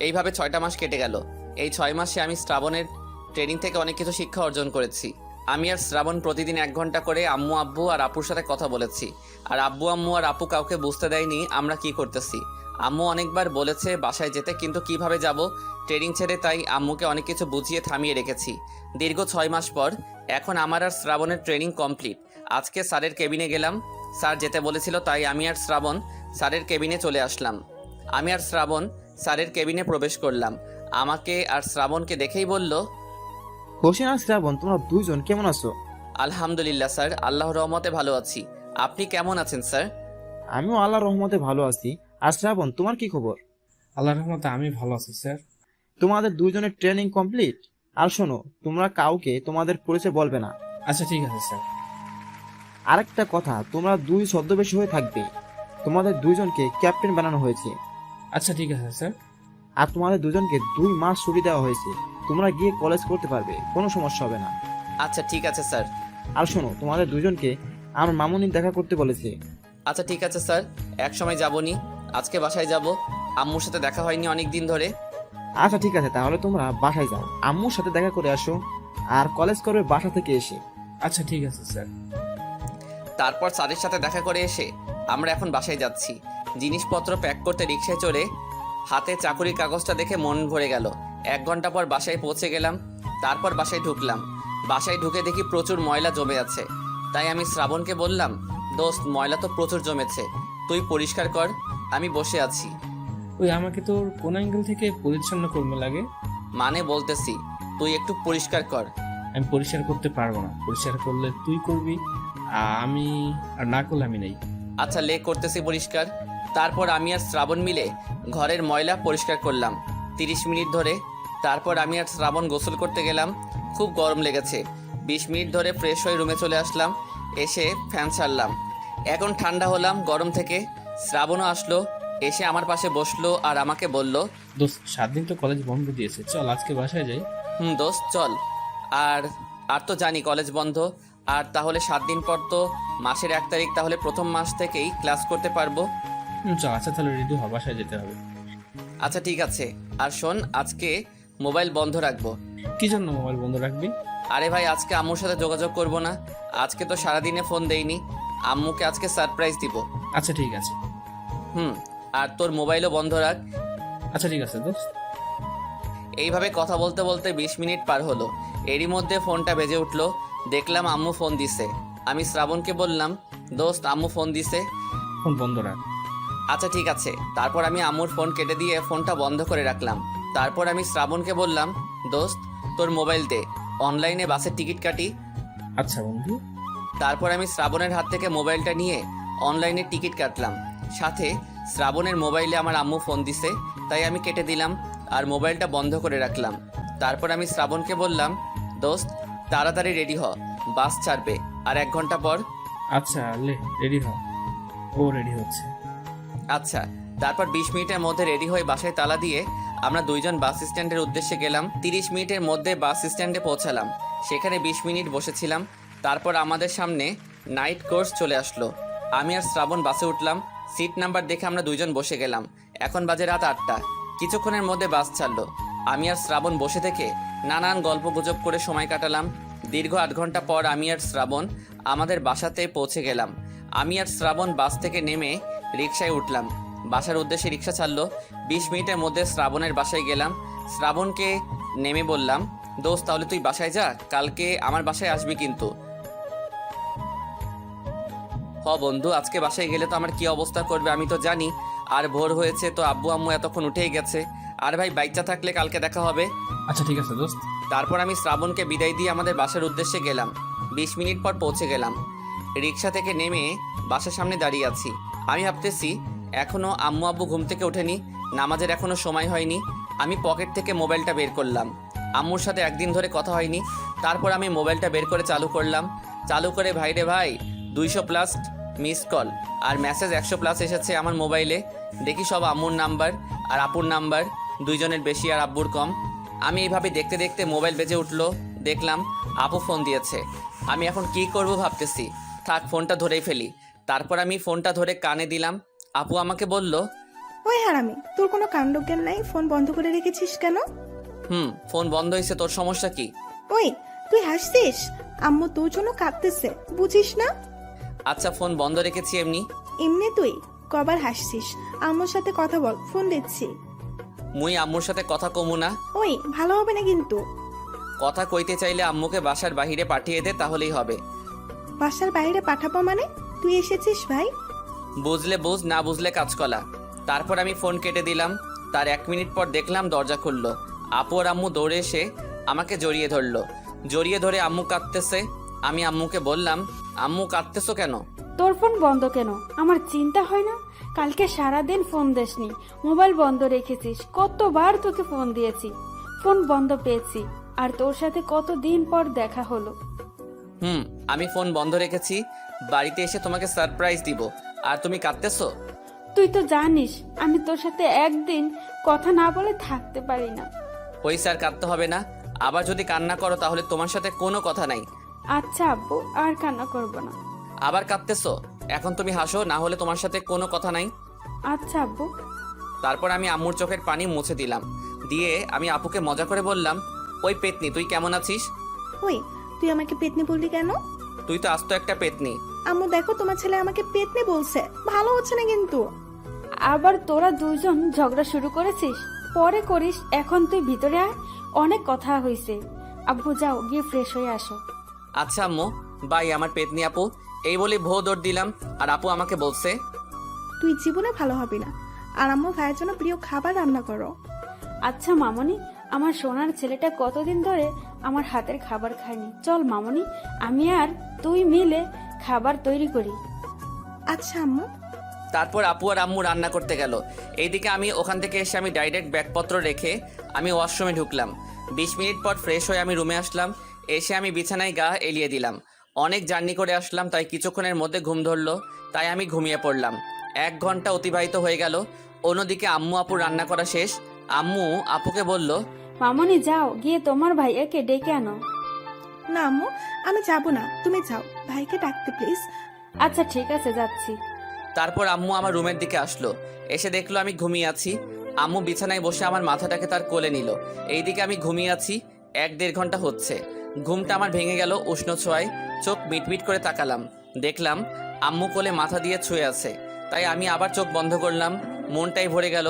এইভাবে 6টা মাস কেটে গেল। এই 6 মাসে আমি শ্রাবণের ট্রেনিং থেকে অনেক কিছু শিক্ষা অর্জন করেছি। আমি আর শ্রাবণ প্রতিদিন 1 ঘন্টা করে আম্মু আব্বু আর আপুর সাথে কথা বলেছি। আর আব্বু আম্মু আর আপু কাউকে বুঝতে দেয়নি আমরা কি করতেছি। আম্মু অনেকবার বলেছে বাসায় যেতে, কিন্তু কিভাবে যাব ট্রেনিং ছেড়ে, তাই আম্মুকে অনেক কিছু বুঝিয়ে থামিয়ে রেখেছি। দীর্ঘ 6 মাস পর এখন আমার আর শ্রাবণের ট্রেনিং কমপ্লিট। আজকে স্যারের কেবিনে গেলাম। স্যার যেতে বলেছিল, তাই আমি আর শ্রাবণ স্যারের কেবিনে চলে আসলাম। আমি আর শ্রাবণ স্যারের কেবিনে প্রবেশ করলাম। আমাকে আর শ্রাবণকে দেখেই বলল, হোসেন আর শ্রাবণ, তোমরা দুইজন কেমন আছো? আলহামদুলিল্লাহ স্যার, আল্লাহর রহমতে ভালো আছি। আপনি কেমন আছেন স্যার? আমিও আল্লাহর রহমতে ভালো আছি। আর শ্রাবণ, তোমার কি খবর? আল্লাহর রহমতে আমি ভালো আছি স্যার। তোমাদের দুইজনের ট্রেনিং কমপ্লিট। আর শোনো, তোমরা কাউকে তোমাদের পরিচয় বলবে না। আচ্ছা ঠিক আছে স্যার। আরেকটা কথা, তোমরা দুই ছদ্মবেশী হয়ে থাকবে। তোমাদের দুইজনকে ক্যাপ্টেন বানানো হয়েছে। আচ্ছা ঠিক আছে স্যার। আর তোমাদের দুজনকে 2 মাস ছুটি দেওয়া হয়েছে। তোমরা গিয়ে কলেজ করতে পারবে, কোনো সমস্যা হবে না। আচ্ছা ঠিক আছে স্যার। আর শোনো, তোমাদের দুজনকে আমার মামুনি দেখা করতে বলেছে। আচ্ছা ঠিক আছে স্যার, এক সময় যাবনি। আজকে বাসায় যাব, আম্মুর সাথে দেখা হয়নি অনেক দিন ধরে। আচ্ছা ঠিক আছে, তাহলে তোমরা বাসায় যাও, আম্মুর সাথে দেখা করে আসো, আর কলেজ করবে বাসা থেকে এসে। আচ্ছা ঠিক আছে স্যার। তারপর স্যারের সাথে দেখা করে এসে আমরা এখন বাসায় যাচ্ছি। জিনিসপত্র প্যাক করতে রিক্সায় চড়ে হাতে চাকুরির কাগজটা দেখে মন ভরে গেল। 1 ঘন্টা পর বাসায় পৌঁছে গেলাম। তারপর বাসায় ঢুকলাম। বাসায় ঢুকে দেখি প্রচুর ময়লা জমে আছে। তাই আমি শ্রাবণকে বললাম, দোস্ত ময়লা তো প্রচুর জমেছে, তুই পরিষ্কার কর, আমি বসে আছি। ওই আমাকে তোর কোন অ্যাঙ্গেল থেকে পরিচ্ছন্ন কর্মী লাগে? মানে বলতেছি তুই একটু পরিষ্কার কর। আমি পরিষ্কার করতে পারবো না, পরিষ্কার করলে তুই করবি, আমি আর না করলে আমি নেই। আচ্ছা লে, করতেছি পরিষ্কার। তারপর আমি আর শ্রাবণ মিলে ঘরের ময়লা পরিষ্কার করলাম 30 মিনিট ধরে। তারপর আমি আর শ্রাবণ গোসল করতে গেলাম। খুব গরম লেগেছে। 20 মিনিট ধরে ফ্রেশ হয়ে রুমে চলে আসলাম। এসে ফ্যান ছাড়লাম। এখন ঠান্ডা হলাম গরম থেকে। শ্রাবণও আসলো, এসে আমার পাশে বসলো আর আমাকে বলল, দোস্ত 7 দিন তো কলেজ বন্ধ দিয়েছে, চল আজকে বাসায় যাই। দোস্ত চল। আর তো জানি কলেজ বন্ধ। আর তাহলে 7 দিন পর তো মাসের 1 তারিখ, তাহলে প্রথম মাস থেকেই ক্লাস করতে পারবো। চল। আচ্ছা তাহলে রেডি হ, বাসায় যেতে হবে। আচ্ছা ঠিক আছে। আর শোন, আজকে মোবাইল বন্ধ রাখবো। কি জন্য মোবাইল বন্ধ রাখবি? আরে ভাই, আজকে আম্মুর সাথে যোগাযোগ করব না। আজকে তো সারাদিনে ফোন দেইনি, আম্মুকে আজকে সারপ্রাইজ দিব। আচ্ছা ঠিক আছে। আর তোর মোবাইলও বন্ধ রাখ। আচ্ছা ঠিক আছে দোস্ত। এইভাবে কথা বলতে বলতে 20 মিনিট পার হলো। এরই মধ্যে ফোনটা বেজে উঠলো। দেখলাম আম্মু ফোন দিছে। আমি শ্রাবণকে বললাম, দোস্ত আম্মু ফোন দিছে। ফোন বন্ধ রাখ। আচ্ছা ঠিক আছে। তারপর আমি আম্মুর ফোন কেটে দিয়ে ফোনটা বন্ধ করে রাখলাম। তারপর আমি শ্রাবণকে বললাম, দোস্ত তোর মোবাইল দে, অনলাইনে বাসের টিকিট কাটি। আচ্ছা বন্ধু। তারপর আমি শ্রাবণের হাত থেকে মোবাইলটা নিয়ে অনলাইনে টিকিট কাটলাম। সাথে শ্রাবণের মোবাইলে আমার আম্মু ফোন দিছে, তাই আমি কেটে দিলাম। আর মোবাইলটা বন্ধ করে রাখলাম। তারপর আমি শ্রাবণকে বললাম, দোস্ত তাড়াতাড়ি রেডি হ, বাস ছাড়বে আর 1 ঘন্টা পর। আচ্ছা লে, রেডি হ। ও রেডি হচ্ছে। আচ্ছা। তারপর 20 মিনিটের মধ্যে রেডি হয়ে বাসায় তালা দিয়ে আমরা দুইজন বাস স্ট্যান্ডের উদ্দেশ্যে গেলাম। 30 মিনিটের মধ্যে বাস স্ট্যান্ডে পৌঁছালাম। সেখানে 20 মিনিট বসেছিলাম। তারপর আমাদের সামনে নাইট কোর্স চলে আসলো। আমি আর শ্রাবণ বাসে উঠলাম। সিট নাম্বার দেখে আমরা দুইজন বসে গেলাম। এখন বাজে রাত 8টা। কিছুক্ষণের মধ্যে বাস ছাড়লো। আমি আর শ্রাবণ বসে থেকে নানান গল্প গুজব করে সময় কাটালাম। দীর্ঘ 8 ঘন্টা পর আমি আর শ্রাবণ আমাদের বাসাতে পৌঁছে গেলাম। আমি আর শ্রাবণ বাস থেকে নেমে রিকশায় উঠলাম। বাসার উদ্দেশ্যে রিকশা ছাড়লো। 20 মিনিটের মধ্যে শ্রাবণের বাসায় গেলাম। শ্রাবণকে নেমে বললাম, দোস্ত তাহলে তুই বাসায় যা, কালকে আমার বাসায় আসবি কিন্তু। বন্ধু, আজকে বাসায় গেলে তো আমার কি অবস্থা করবে আমি তো জানি। আর ভোর হয়েছে তো, আব্বু আম্মু এতক্ষণ উঠেই গেছে। আর ভাই বাচ্চা থাকলে কালকে দেখা হবে। আচ্ছা ঠিক আছে দোস্ত। তারপর আমি শ্রাবণকে বিদায় দিয়ে আমাদের বাসার উদ্দেশ্যে গেলাম। 20 মিনিট পর পৌঁছে গেলাম। রিকশা থেকে নেমে বাসার সামনে দাঁড়িয়ে আছি। আমি ভাবতেছি এখনও আম্মু আব্বু ঘুম থেকে ওঠেনি, নামাজের এখনও সময় হয়নি। আমি পকেট থেকে মোবাইলটা বের করলাম। আম্মুর সাথে একদিন ধরে কথা হয়নি। তারপর আমি মোবাইলটা বের করে চালু করলাম। চালু করে ভাইরে ভাই 200+ মিস কল আর মেসেজ 100+ এসেছে আমার মোবাইলে। দেখি সব আম্মুর নাম্বার আর আপুর নাম্বার, দুইজনের বেশি আর আব্বুর কম। আমি এইভাবে দেখতে দেখতে মোবাইল বেজে উঠলো। দেখলাম আপু ফোন দিয়েছে। আমি এখন কি করব ভাবতেছি, থাক ফোনটা ধরেই ফেলি। তারপর আমি ফোনটা ধরে কানে দিলাম। আপু আমাকে বলল, ওই হারামি, তোর কোনো কাণ্ডজ্ঞান নাই? ফোন বন্ধ করে রেখেছিস কেন? ফোন বন্ধ হয়েছে, তোর সমস্যা কি? ওই তুই হাসছিস? আম্মু তোর জন্য কাঁদতেছে, বুঝিস না? আচ্ছা ফোন বন্ধ রেখেছি এমনি। এমনি তুই কবার হাসছিস? আম্মুর সাথে কথা বল, ফোন দিচ্ছি। মুই আম্মুর সাথে কথা কমু না। ওই ভালো হবে না কিন্তু। কথা কইতে চাইলে আম্মুকে বাসার বাহিরে পাঠিয়ে দে, তাহলেই হবে। বাসার বাইরে পাঠাবো মানে? তুই এসেছিস ভাই? বুঝলে বুঝ, না বুঝলে কাজকলা। তারপর আমি ফোন কেটে দিলাম। তার 1 মিনিট পর দেখলাম দরজা খুললো। আপু আর আম্মু দৌড়ে এসে আমাকে জড়িয়ে ধরলো। জড়িয়ে ধরে আম্মু কাঁদতেছে। আমি আম্মুকে বললাম, আম্মু কাঁদতেছো কেন? তোর ফোন বন্ধ কেন? আমার চিন্তা হয় না? কালকে সারাদিন ফোন দেসনি, মোবাইল বন্ধ রেখেছিস। কতবার তোকে ফোন দিয়েছি, ফোন বন্ধ পেয়েছি। আর তোর সাথে কতদিন পর দেখা হলো। আমি ফোন বন্ধ রেখেছি, বাড়িতে এসে তোমাকে সারপ্রাইজ দিব। আর তুমি কাঁদতেছো? তুই তো জানিস আমি তোর সাথে একদিন কথা না বলে থাকতে পারি না। ওই স্যার, কাঁদতে হবে না। আবার যদি কান্না করো তাহলে তোমার সাথে কোনো কথা নাই। আচ্ছা আব্বু, আর কান্না করবো না। আবার কাঁদতেছো? এখন তুমি হাসো, না হলে তোমার সাথে কোনো কথা নাই। আচ্ছা আব্বু। তারপর আমি আম্মুর চোখের পানি মুছে দিলাম। দিয়ে আমি আপুকে মজা করে বললাম, ওই পেতনি তুই কেমন আছিস? ওই তুই আমাকে পেতনি বললি কেন? তুই তো আস্ত একটা পেতনি। আম্মু দেখো, তোমার ছেলে আমাকে পেতনি বলছে, ভালো হচ্ছে না কিন্তু। আবার তোরা দুজন ঝগড়া শুরু করেছিস? পরে করিস, এখন তুই ভিতরে আয়, অনেক কথা হয়েছে। আব্বু যাও, গিয়ে ফ্রেশ হয়ে আসো। আচ্ছা আম্মু, বাই আমার পেতনি আপু। এই বলে ভো দৌড় দিলাম। আর আপু আমাকে বলছে, তুই জীবনে ভালো হবি না। আর আম্মু ভাইয়ের জন্য প্রিয় খাবার রান্না করো। আচ্ছা মামনি, আমার সোনার ছেলেটা কতদিন ধরে আমার হাতের খাবার খায়নি। চল মামনি, আমি আর তুই মিলে খাবার তৈরি করি। আচ্ছা আম্মু। তারপর আপু আর আম্মু রান্না করতে গেল। এইদিকে আমি ওখান থেকে এসে আমি ডাইরেক্ট ব্যাগপত্র রেখে আমি ওয়াশরুমে ঢুকলাম। 20 মিনিট পর ফ্রেশ হয়ে আমি রুমে আসলাম। এসে আমি বিছানায় গা এলিয়ে দিলাম। অনেক জার্নি করে আসলাম, তাই কিছুক্ষণের মধ্যে ঘুম ধরলো। তাই আমি ঘুমিয়ে পড়লাম। 1 ঘন্টা অতিবাহিত হয়ে গেল। অন্যদিকে আম্মু আপুর রান্না করা শেষ। আম্মু আপুকে বলল, মামনি যাও, গিয়ে তোমার ভাইয়াকে ডেকে আনো। না আম্মু, আমি যাব না, তুমি যাও, ভাইকে ডাকতে প্লিজ। আচ্ছা ঠিক আছে, যাচ্ছি। তারপর আম্মু আমার রুমের দিকে আসলো। এসে দেখলো আমি ঘুমিয়ে আছি। আম্মু বিছানায় বসে আমার মাথাটাকে তার কোলে নিল। এইদিকে আমি ঘুমিয়ে আছি। 1-1.5 ঘন্টা হচ্ছে। ঘুমটা আমার ভেঙে গেল উষ্ণ ছোঁয়ায়। চোখ মিটমিট করে তাকালাম। দেখলাম আম্মু কোলে মাথা দিয়ে ছুঁয়ে আছে। তাই আমি আবার চোখ বন্ধ করলাম। মনটাই ভরে গেল।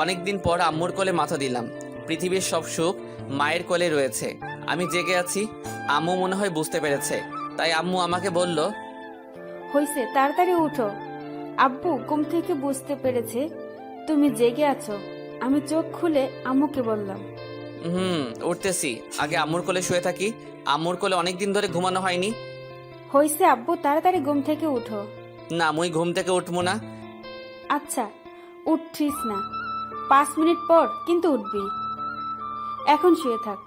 অনেকদিন পর আম্মুর কোলে মাথা দিলাম। পৃথিবীর সব সুখ মায়ের কোলে রয়েছে। আমি জেগে আছি। আম্মু মনে হয় বুঝতে পেরেছে। তাই আম্মু আমাকে বলল, হইছে, তাড়াতাড়ি উঠো। আব্বু ঘুম থেকে বুঝতে পেরেছে তুমি জেগে আছো। আমি চোখ খুলে আম্মুকে বললাম, উঠতেছি। আগে আম্মুর কোলে শুয়ে থাকি। আম্মুর কোলে অনেকদিন ধরে ঘুমানো হয়নি। হইছে আব্বু, তাড়াতাড়ি ঘুম থেকে উঠো। না, মুই ঘুম থেকে উঠবো না। আচ্ছা উঠছিস না, 5 মিনিট পর কিন্তু উঠবি। এখন শুয়ে থাক।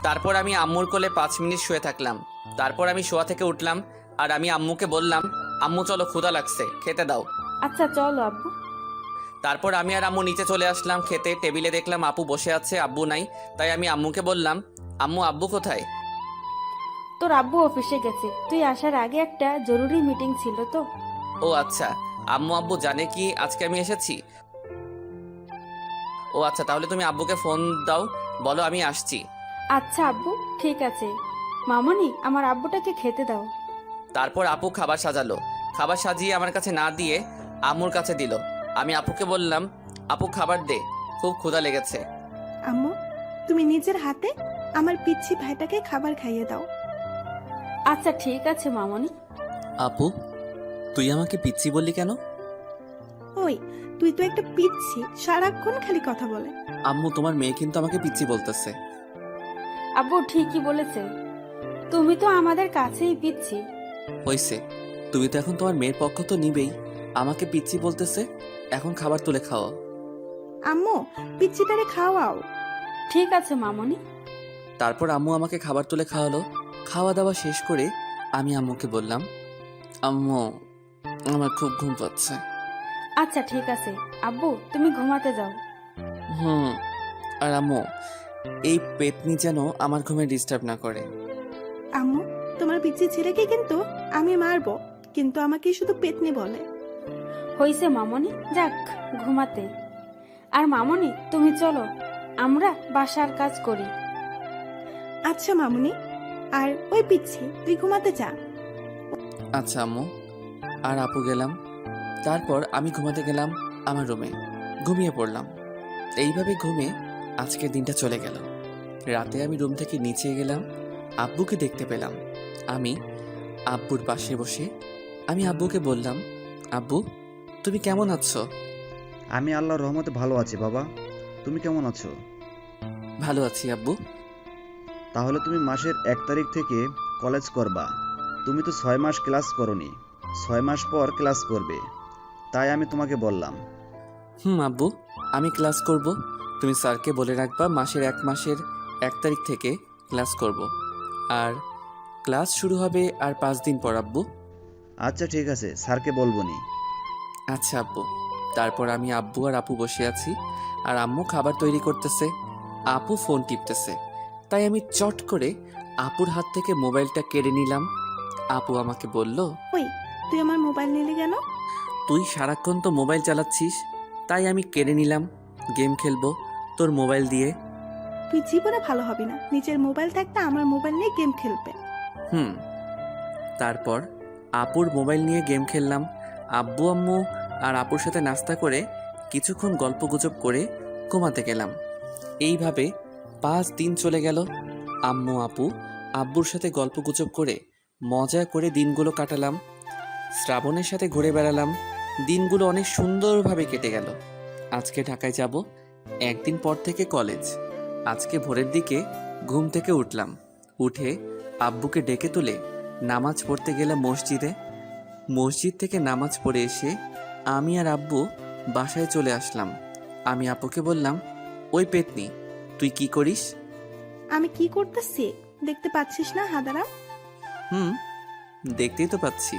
তারপর আমি আম্মুর কোলে 5 মিনিট শুয়ে থাকলাম। তারপর আমি শোয়া থেকে উঠলাম আর আমি আম্মুকে বললাম, আম্মু চলো, ক্ষুধা লাগছে, খেতে দাও। আচ্ছা চলো আব্বু। তারপর আমি আর আম্মু নিচে চলে আসলাম খেতে। টেবিলে দেখলাম আপু বসে আছে, আব্বু নাই। তাই আমি আম্মুকে বললাম, আম্মু আব্বু কোথায়? তোর আব্বু অফিসে গেছে, তুই আসার আগে একটা জরুরি মিটিং ছিল তো। ও আচ্ছা, আম্মু আব্বু জানে কি আজকে আমি এসেছি? ও আচ্ছা, তাহলে তুমি আব্বুকে ফোন দাও, বলো আমি আসছি। আচ্ছা আব্বু, ঠিক আছে। মামনি, আমার আব্বুটাকে খেতে দাও। তারপর আপু খাবার সাজালো। খাবার সাজিয়ে আমার কাছে না দিয়ে আম্মুর কাছে দিল। আমি আপুকে বললাম, আপু খাবার দে, খুব ক্ষুধা লেগেছে। আম্মু, তুমি নিজের হাতে আমার পিচ্ছি ভাইটাকে খাবার খাইয়ে দাও। আচ্ছা ঠিক আছে মামনি। আপু, তুই আমাকে পিচ্ছি বললি কেন? ওই, তুই তো একটা পিচ্ছি, সারাক্ষণ খালি কথা বলে। আম্মু, তোমার মেয়ে কিন্তু আমাকে পিচ্ছি বলতেছে। আব্বু ঠিকই বলেছে, তুমি তো আমাদের কাছেই পিচ্ছি। হইছে, তুমি তো এখন তোমার মেয়ের পক্ষ তো নিবেই। আমাকে পিচ্ছি বলতেছে, এখন খাবার তুলে খাওয়া। আম্মু, পিচ্ছিটারে খাওয়াও। ঠিক আছে মামনি। তারপর আম্মু আমাকে খাবার তুলে খাওয়ালো। খাওয়া দাওয়া শেষ করে আমি আম্মুকে বললাম, আম্মু আমার খুব ঘুম পাচ্ছে। আচ্ছা ঠিক আছে আব্বু, তুমি ঘুমাতে যাও। হুম। আর আম্মু, এই পেতনি যেন আমার ঘুমে ডিস্টার্ব না করে। আম্মু, তোমার পিচ্ছি ছেলেকে কিন্তু আমি মারবো, কিন্তু আমাকে শুধু পেতনি বলে। হইছে মামনি, যাক ঘুমাতে। আর মামনি তুমি চলো, আমরা বাসার কাজ করি। আচ্ছা মামুনি, আর ওই পিচ্ছি তুই ঘুমাতে যা। আচ্ছা আম্মু। আর আপু গেলাম। তারপর আমি ঘুমাতে গেলাম আমার রুমে, ঘুমিয়ে পড়লাম। এইভাবে ঘুমে আজকের দিনটা চলে গেল। রাতে আমি রুম থেকে নিচে গেলাম, আব্বুকে দেখতে পেলাম। আমি আব্বুর পাশে বসে আমি আব্বুকে বললাম, আব্বু তুমি কেমন আছো? আমি আল্লাহর রহমতে ভালো আছি বাবা। তুমি কেমন আছো? ভালো আছি আব্বু। তাহলে তুমি মাসের 1 তারিখ থেকে কলেজ করবা। তুমি তো 6 মাস ক্লাস করনি, 6 মাস পর ক্লাস করবে, তাই আমি তোমাকে বললাম। আব্বু, আমি ক্লাস করব। তুমি স্যারকে বলে রাখবা মাসের 1 তারিখ থেকে ক্লাস করব। আর ক্লাস শুরু হবে আর 5 দিন পর আব্বু। আচ্ছা ঠিক আছে, স্যারকে বলবনি। আচ্ছা আব্বু। তারপর আমি আব্বু আর আপু বসে আছি, আর আম্মু খাবার তৈরি করতেছে, আপু ফোন টিপতেছে। তাই আমি চট করে আপুর হাত থেকে মোবাইলটা কেড়ে নিলাম। আপু আমাকে বলল, ওই, তুই আমার মোবাইল নিলি কেন? তুই সারাক্ষণ তো মোবাইল চালাচ্ছিস, তাই আমি কেড়ে নিলাম, গেম খেলবো তোর মোবাইল দিয়ে। তুই জীবনে ভালো হবি না, নিজের মোবাইল থাকতে আমার মোবাইল নিয়ে গেম খেলবে। তারপর আপুর মোবাইল নিয়ে গেম খেললাম। আব্বু আম্মু আর আপুর সাথে নাস্তা করে কিছুক্ষণ গল্পগুজব করে ঘুমাতে গেলাম। এইভাবে 5 দিন চলে গেল। আম্মু আপু আব্বুর সাথে গল্পগুজব করে মজা করে দিনগুলো কাটালাম। শ্রাবণের সাথে ঘুরে বেড়ালাম। দিনগুলো অনেক সুন্দরভাবে কেটে গেল। আজকে ঢাকায় যাব, 1 দিন পর থেকে কলেজ। আজকে ভোরের দিকে ঘুম থেকে উঠলাম, উঠে আব্বুকে ডেকে তুলে নামাজ পড়তে গেলাম মসজিদে। মসজিদ থেকে নামাজ পড়ে এসে আমি আর আব্বু বাসায় চলে আসলাম। আমি আপুকে বললাম, ওই পেতনি তুই কি করিস? আমি কি করতেছি দেখতে পাচ্ছিস না হাদারাম? দেখতেই তো পাচ্ছি।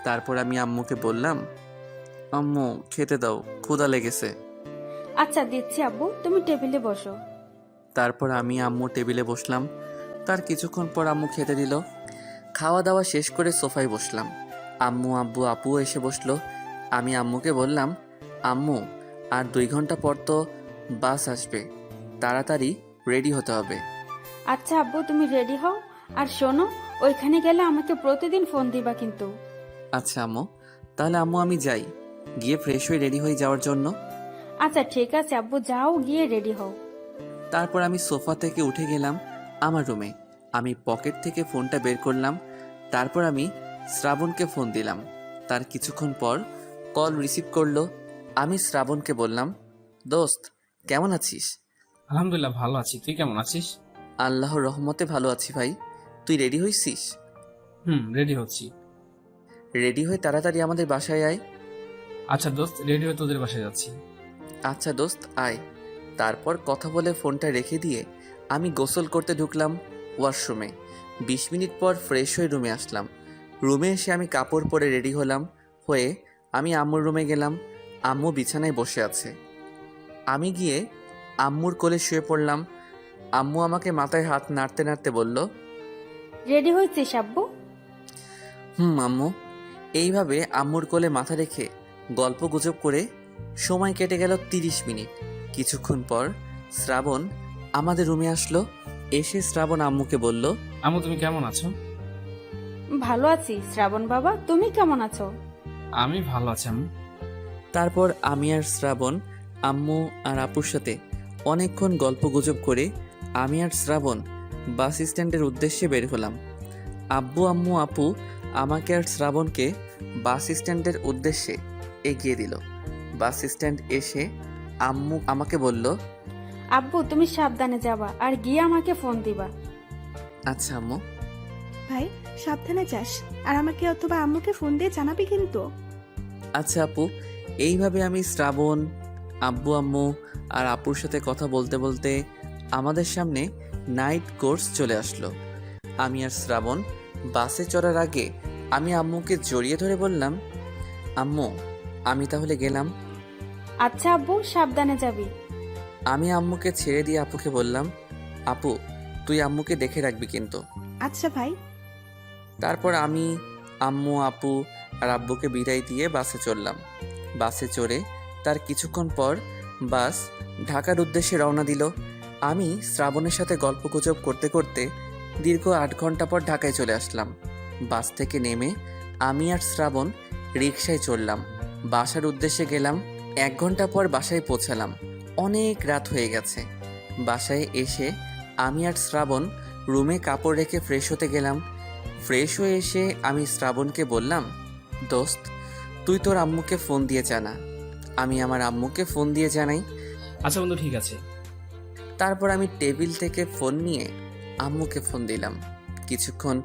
তারপর আমি আম্মুকে বললাম, আম্মু খেতে দাও, ক্ষুধা লেগেছে। আচ্ছা দিচ্ছি আব্বু, তুমি টেবিলে বসো। তারপর আমি আম্মু টেবিলে বসলাম। তার কিছুক্ষণ পর আম্মু খেতে দিল। খাওয়া দাওয়া শেষ করে সোফায় বসলাম। আম্মু আব্বু আপুও এসে বসলো। আমি আম্মুকে বললাম, আম্মু আর 2 ঘন্টা পর তো বাস আসবে, তাড়াতাড়ি রেডি হতে হবে। আচ্ছা আব্বু, তুমি রেডি হও। আর শোনো, ওইখানে গেলে আমাকে প্রতিদিন ফোন দিবা কিন্তু। আচ্ছা আম্মু। তাহলে আম্মু আমি যাই, গিয়ে ফ্রেশ হয়ে রেডি হয়ে যাওয়ার জন্য। আচ্ছা ঠিক আছে আব্বু, যাও গিয়ে রেডি হও। তারপর আমি সোফা থেকে উঠে গেলাম আমার রুমে। আমি পকেট থেকে ফোনটা বের করলাম। তারপর আমি শ্রাবণকে ফোন দিলাম। তার কিছুক্ষণ পর কল রিসিভ করলো। আমি শ্রাবণকে বললাম, দোস্ত কেমন আছিস? আলহামদুলিল্লাহ ভালো আছি, তুই কেমন আছিস? আল্লাহর রহমতে ভালো আছি ভাই। তুই রেডি হইছিস? রেডি হচ্ছি। রেডি হয়ে তাড়াতাড়ি আমাদের বাসায় আয়। আচ্ছা দোস্ত, রেডি হয়ে তোদের বাসায় যাচ্ছি। আচ্ছা দোস্ত আয়। তারপর কথা বলে ফোনটা রেখে দিয়ে আমি গোসল করতে ঢুকলাম ওয়াশরুমে। 20 মিনিট পর ফ্রেশ হয়ে রুমে আসলাম। রুমে এসে আমি কাপড় পরে রেডি হয়ে আমি আম্মুর রুমে গেলাম। আম্মু বিছানায় বসে আছে। আমি গিয়ে আম্মুর কোলে শুয়ে পড়লাম। আম্মু আমাকে মাথায় হাত নাড়তে নাড়তে বলল, রেডি হয়েছিস আব্বু? আম্মু। এইভাবে আম্মুর কোলে মাথা রেখে গল্প গুজব করে সময় কেটে গেল 30 মিনিট। কিছুক্ষণ পর শ্রাবণ আমাদের রুমে আসলো। এসে শ্রাবণ আম্মুকে বলল, আম্মু তুমি কেমন আছো? ভালো আছি শ্রাবণ বাবা, তুমি কেমন আছো? আমি ভালো আছি আম্মু। তারপর আমি আর শ্রাবণ আম্মু আর আপুর সাথে অনেকক্ষণ গল্প গুজব করে আমি আর শ্রাবণ বাস স্ট্যান্ডের উদ্দেশ্যে বের হলাম। আব্বু আম্মু আপু আমাকে আর শ্রাবণকে বাস স্ট্যান্ডের উদ্দেশ্যে এগিয়ে দিল। বাস স্ট্যান্ড এসে আম্মু আমাকে বলল, আব্বু তুমি সাবধানে যাবা আর গিয়ে আমাকে ফোন দিবা। আচ্ছা আম্মু। ভাই সাবধানে যাস, আর আমাকে অথবা আম্মুকে ফোন দিয়ে জানাবি কিন্তু। আচ্ছা আপু। এইভাবে আমি শ্রাবণ, আব্বু আম্মু আর আপুর সাথে কথা বলতে বলতে আমাদের সামনে নাইট কোর্স চলে আসলো। আমি আর শ্রাবণ বাসে চড়ার আগে আমি আম্মুকে জড়িয়ে ধরে বললাম, আম্মু আমি তাহলে গেলাম। আচ্ছা আব্বু, সাবধানে যাবি। আমি আম্মুকে ছেড়ে দিয়ে আপুকে বললাম, আপু তুই আম্মুকে দেখে রাখবি কিন্তু। আচ্ছা ভাই। তারপর আমি আম্মু আপু আর আব্বুকে বিদায় দিয়ে বাসে চড়লাম। বাসে চড়ে তার কিছুক্ষণ পর বাস ঢাকার উদ্দেশ্যে রওনা দিল। আমি শ্রাবণের সাথে গল্পগুজব করতে করতে দীর্ঘ 8 ঘন্টা পর ঢাকায় চলে আসলাম। বাস থেকে নেমে আমি আর শ্রাবণ রিকশায় চড়লাম। বাসার উদ্দেশ্যে গেলাম। 1 ঘন্টা পর বাসায় পৌঁছালাম। অনেক রাত হয়ে গেছে। বাসায় এসে আমি আর শ্রাবণ রুমে কাপড় রেখে ফ্রেশ হতে গেলাম। ফ্রেশ হয়ে এসে আমি শ্রাবণকে বললাম, দোস্ত তুই তোর আম্মুকে ফোন দিয়ে জানা। আমি আমার আম্মুকে ফোন দিয়ে জানাই। আচ্ছা বন্ধু ঠিক আছে। তারপর আমি টেবিল থেকে ফোন নিয়ে আম্মুকে ফোন দিলাম। কিছুক্ষণ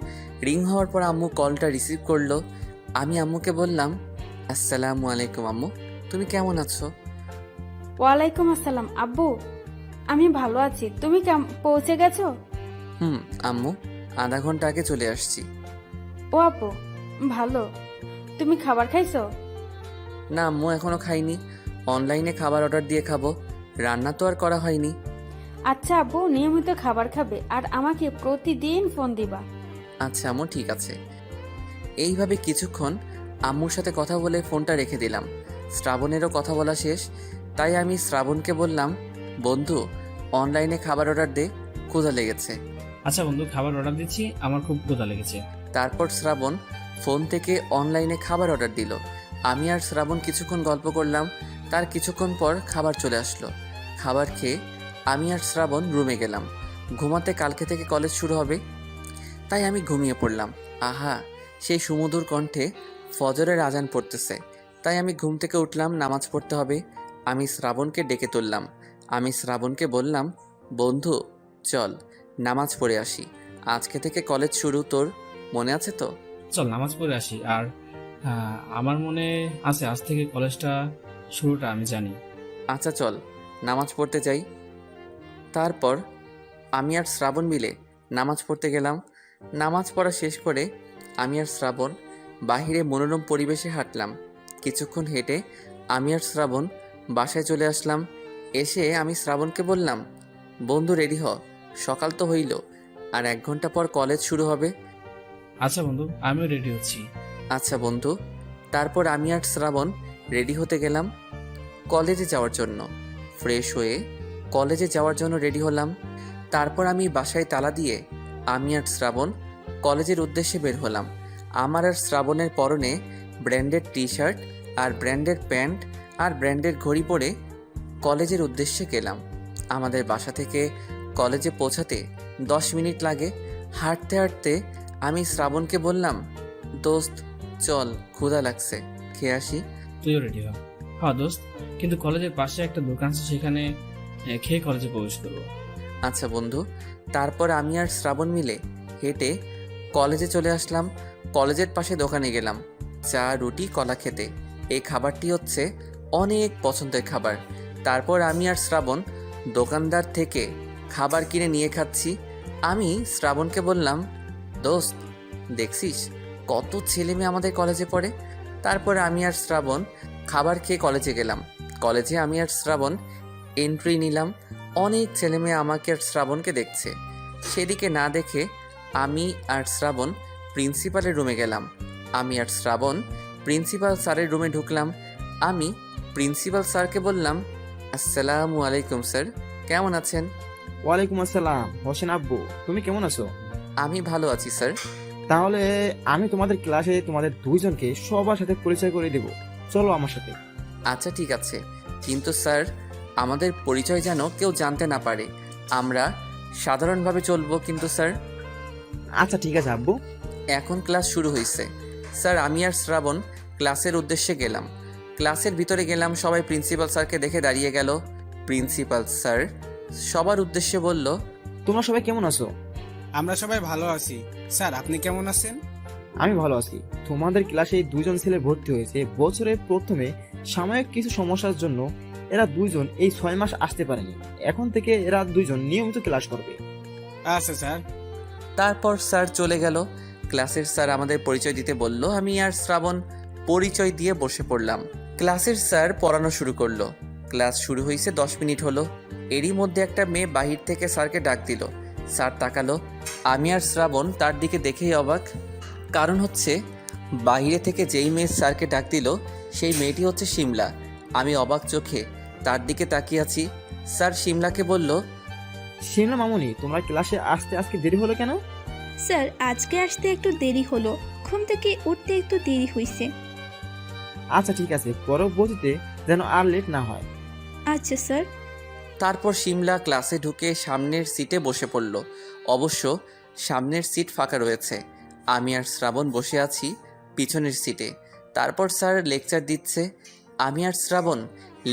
রিং হওয়ার পর আম্মু কলটা রিসিভ করলো। আমি আম্মুকে বললাম, আসসালামু আলাইকুম আম্মু, তুমি কেমন আছো? ওয়ালাইকুম আসসালাম আব্বু, আমি ভালো আছি। তুমি পৌঁছে গেছো? আম্মু আধা ঘন্টা আগে চলে আসছি। ও আপু ভালো। তুমি খাবার খাইছো? না আম্মু এখনো খাইনি। অনলাইনে খাবার অর্ডার দিয়ে খাবো, রান্না তো আর করা হয়নি। আচ্ছা আব্বু, নিয়মিত খাবার খাবে আর আমাকে প্রতিদিন ফোন দিবা। আচ্ছা আম্মু ঠিক আছে। এইভাবে কিছুক্ষণ আম্মুর সাথে কথা বলে ফোনটা রেখে দিলাম। শ্রাবণেরও কথা বলা শেষ, তাই আমি শ্রাবণকে বললাম, বন্ধু অনলাইনে খাবার অর্ডার দে, ক্ষুধা লেগেছে। আচ্ছা বন্ধু খাবার অর্ডার দিচ্ছি, আমার খুব ক্ষুধা লেগেছে। তারপর শ্রাবণ ফোন থেকে অনলাইনে খাবার অর্ডার দিল। আমি আর শ্রাবণ কিছুক্ষণ গল্প করলাম। তার কিছুক্ষণ পর খাবার চলে আসলো। খাবার খেয়ে আমি আর শ্রাবণ রুমে গেলাম। ঘুমাতে, কালকে থেকে কলেজ শুরু হবে, তাই আমি ঘুমিয়ে পড়লাম। আহা সেই সুমধুর কণ্ঠে ফজরের আজান পড়তেছে, তাই আমি ঘুম থেকে উঠলাম, নামাজ পড়তে হবে। আমি শ্রাবণকে ডেকে তুললাম। আমি শ্রাবণকে বললাম, বন্ধু চল নামাজ পড়ে আসি, আজকে থেকে কলেজ শুরু, তোর মনে আছে তো? চল নামাজ পড়ে আসি। আর আমার মনে আছে আজ থেকে কলেজটা শুরুটা আমি জানি। আচ্ছা চল নামাজ পড়তে যাই। তারপর আমি আর শ্রাবণ মিলে নামাজ পড়তে গেলাম। নামাজ পড়া শেষ করে আমি আর শ্রাবণ বাহিরে মনোরম পরিবেশে হাঁটলাম। কিছুক্ষণ হেঁটে আমি আর শ্রাবণ বাসায় চলে আসলাম। এসে আমি শ্রাবণকে বললাম, বন্ধু রেডি হ, সকাল তো হইল, আর 1 ঘন্টা পর কলেজ শুরু হবে। আচ্ছা বন্ধু আমিও রেডি হচ্ছি। আচ্ছা বন্ধু। তারপর আমি আর শ্রাবণ রেডি হতে গেলাম কলেজে যাওয়ার জন্য। ফ্রেশ হয়ে কলেজে যাওয়ার জন্য রেডি হলাম। তারপর আমি বাসায় তালা দিয়ে আমি আর শ্রাবণ কলেজের উদ্দেশ্যে বের হলাম। আমার আর শ্রাবণের পরনে ব্র্যান্ডেড টি শার্ট আর ব্র্যান্ডেড প্যান্ট আর ব্র্যান্ডেড ঘড়ি পরে কলেজের উদ্দেশ্যে গেলাম। আমাদের বাসা থেকে কলেজে পৌঁছাতে 10 মিনিট লাগে। হাঁটতে হাঁটতে আমি শ্রাবণকে বললাম, দোস্ত চল ক্ষুধা লাগছে, খেয়ে আসি। তুইও রেডি হ। হ্যাঁ দোস্ত, কিন্তু কলেজের পাশে একটা দোকান আছে, সেখানে খেয়ে কলেজে প্রবেশ করবো। আচ্ছা বন্ধু। তারপর আমি আর শ্রাবণ মিলে হেঁটে কলেজে চলে আসলাম। কলেজের পাশে দোকানে গেলাম চা, রুটি, কলা খেতে। এই খাবারটি হচ্ছে অনেক পছন্দের খাবার। তারপর আমি আর শ্রাবণ দোকানদার থেকে খাবার কিনে নিয়ে খাচ্ছি। আমি শ্রাবণকে বললাম, দোস্ত দেখছিস কত ছেলে মেয়ে আমাদের কলেজে পড়ে। তারপরে আমি আর শ্রাবণ খাবার খেয়ে কলেজে গেলাম। কলেজে আমি আর শ্রাবণ এন্ট্রি নিলাম। অনেক ছেলে মেয়ে আমাকে আর শ্রাবণকে দেখছে। সেদিকে না দেখে আমি আর শ্রাবণ প্রিন্সিপালের রুমে গেলাম। আমি আর শ্রাবণ প্রিন্সিপাল স্যারের রুমে ঢুকলাম। আমি প্রিন্সিপাল স্যারকে বললাম, আসসালামু আলাইকুম স্যার, কেমন আছেন? ওয়ালাইকুম আসসালাম হোসেন আব্বু, তুমি কেমন আছো? আমি ভালো আছি স্যার। তাহলে আমি তোমাদের ক্লাসে তোমাদের দুইজনকে সবার সাথে পরিচয় করে দেব, চলো আমার সাথে। আচ্ছা ঠিক আছে, কিন্তু স্যার আমাদের পরিচয় যেন কেউ জানতে না পারে। আমরা সাধারণভাবে চলবো কিন্তু স্যার। আচ্ছা ঠিক আছে আব্বু। এখন ক্লাস শুরু হয়েছে স্যার। আমি আর শ্রাবণ ক্লাসের উদ্দেশ্যে গেলাম। ক্লাসের ভিতরে গেলাম, সবাই প্রিন্সিপাল স্যারকে দেখে দাঁড়িয়ে গেল। প্রিন্সিপাল স্যার সবার উদ্দেশ্যে বলল, তোমরা সবাই কেমন আছো? আমরা সবাই ভালো আছি স্যার, আপনি কেমন আছেন? আমি ভালো আছি। তোমাদের ক্লাসে দুইজন ছেলে ভর্তি হয়েছে বছরের প্রথমে। সাময়িক কিছু সমস্যার জন্য এরা দুইজন এই 6 মাস আসতে পারেনি। এখন থেকে এরা দুইজন নিয়মিত ক্লাস করবে। আচ্ছা স্যার। তারপর স্যার চলে গেল। ক্লাসের স্যার আমাদের পরিচয় দিতে বলল। আমি আর শ্রাবণ পরিচয় দিয়ে বসে পড়লাম। ক্লাসের স্যার পড়ানো শুরু করলো। ক্লাস শুরু হয়েছে 10 মিনিট হলো। এরই মধ্যে একটা মেয়ে বাহির থেকে স্যারকে ডাক দিল। স্যার তাকালো। আমি আর শ্রাবণ তার দিকে দেখেই অবাক। কারণ হচ্ছে বাইরে থেকে যেই মেয়ে স্যারকে ডাক দিল সেই মেয়েটি হচ্ছে শিমলা। আমি অবাক চোখে তার দিকে তাকিয়ে আছি। স্যার শিমলাকে বলল, শিমলা মামুনি, তোমরা ক্লাসে আসতে আজকে দেরি হলো কেন? স্যার আজকে আসতে একটু দেরি হলো, ঘুম থেকে উঠতে একটু দেরি হয়েছে। আচ্ছা ঠিক আছে, পরবর্তীতে যেন আর লেট না হয়। আচ্ছা স্যার। তারপর শিমলা ক্লাসে ঢুকে সামনের সিটে বসে পড়ল। অবশ্য সামনের সিট ফাঁকা রয়েছে। আমি আর শ্রাবণ বসে আছি পিছনের সিটে। তারপর স্যার লেকচার দিচ্ছে। আমি আর শ্রাবণ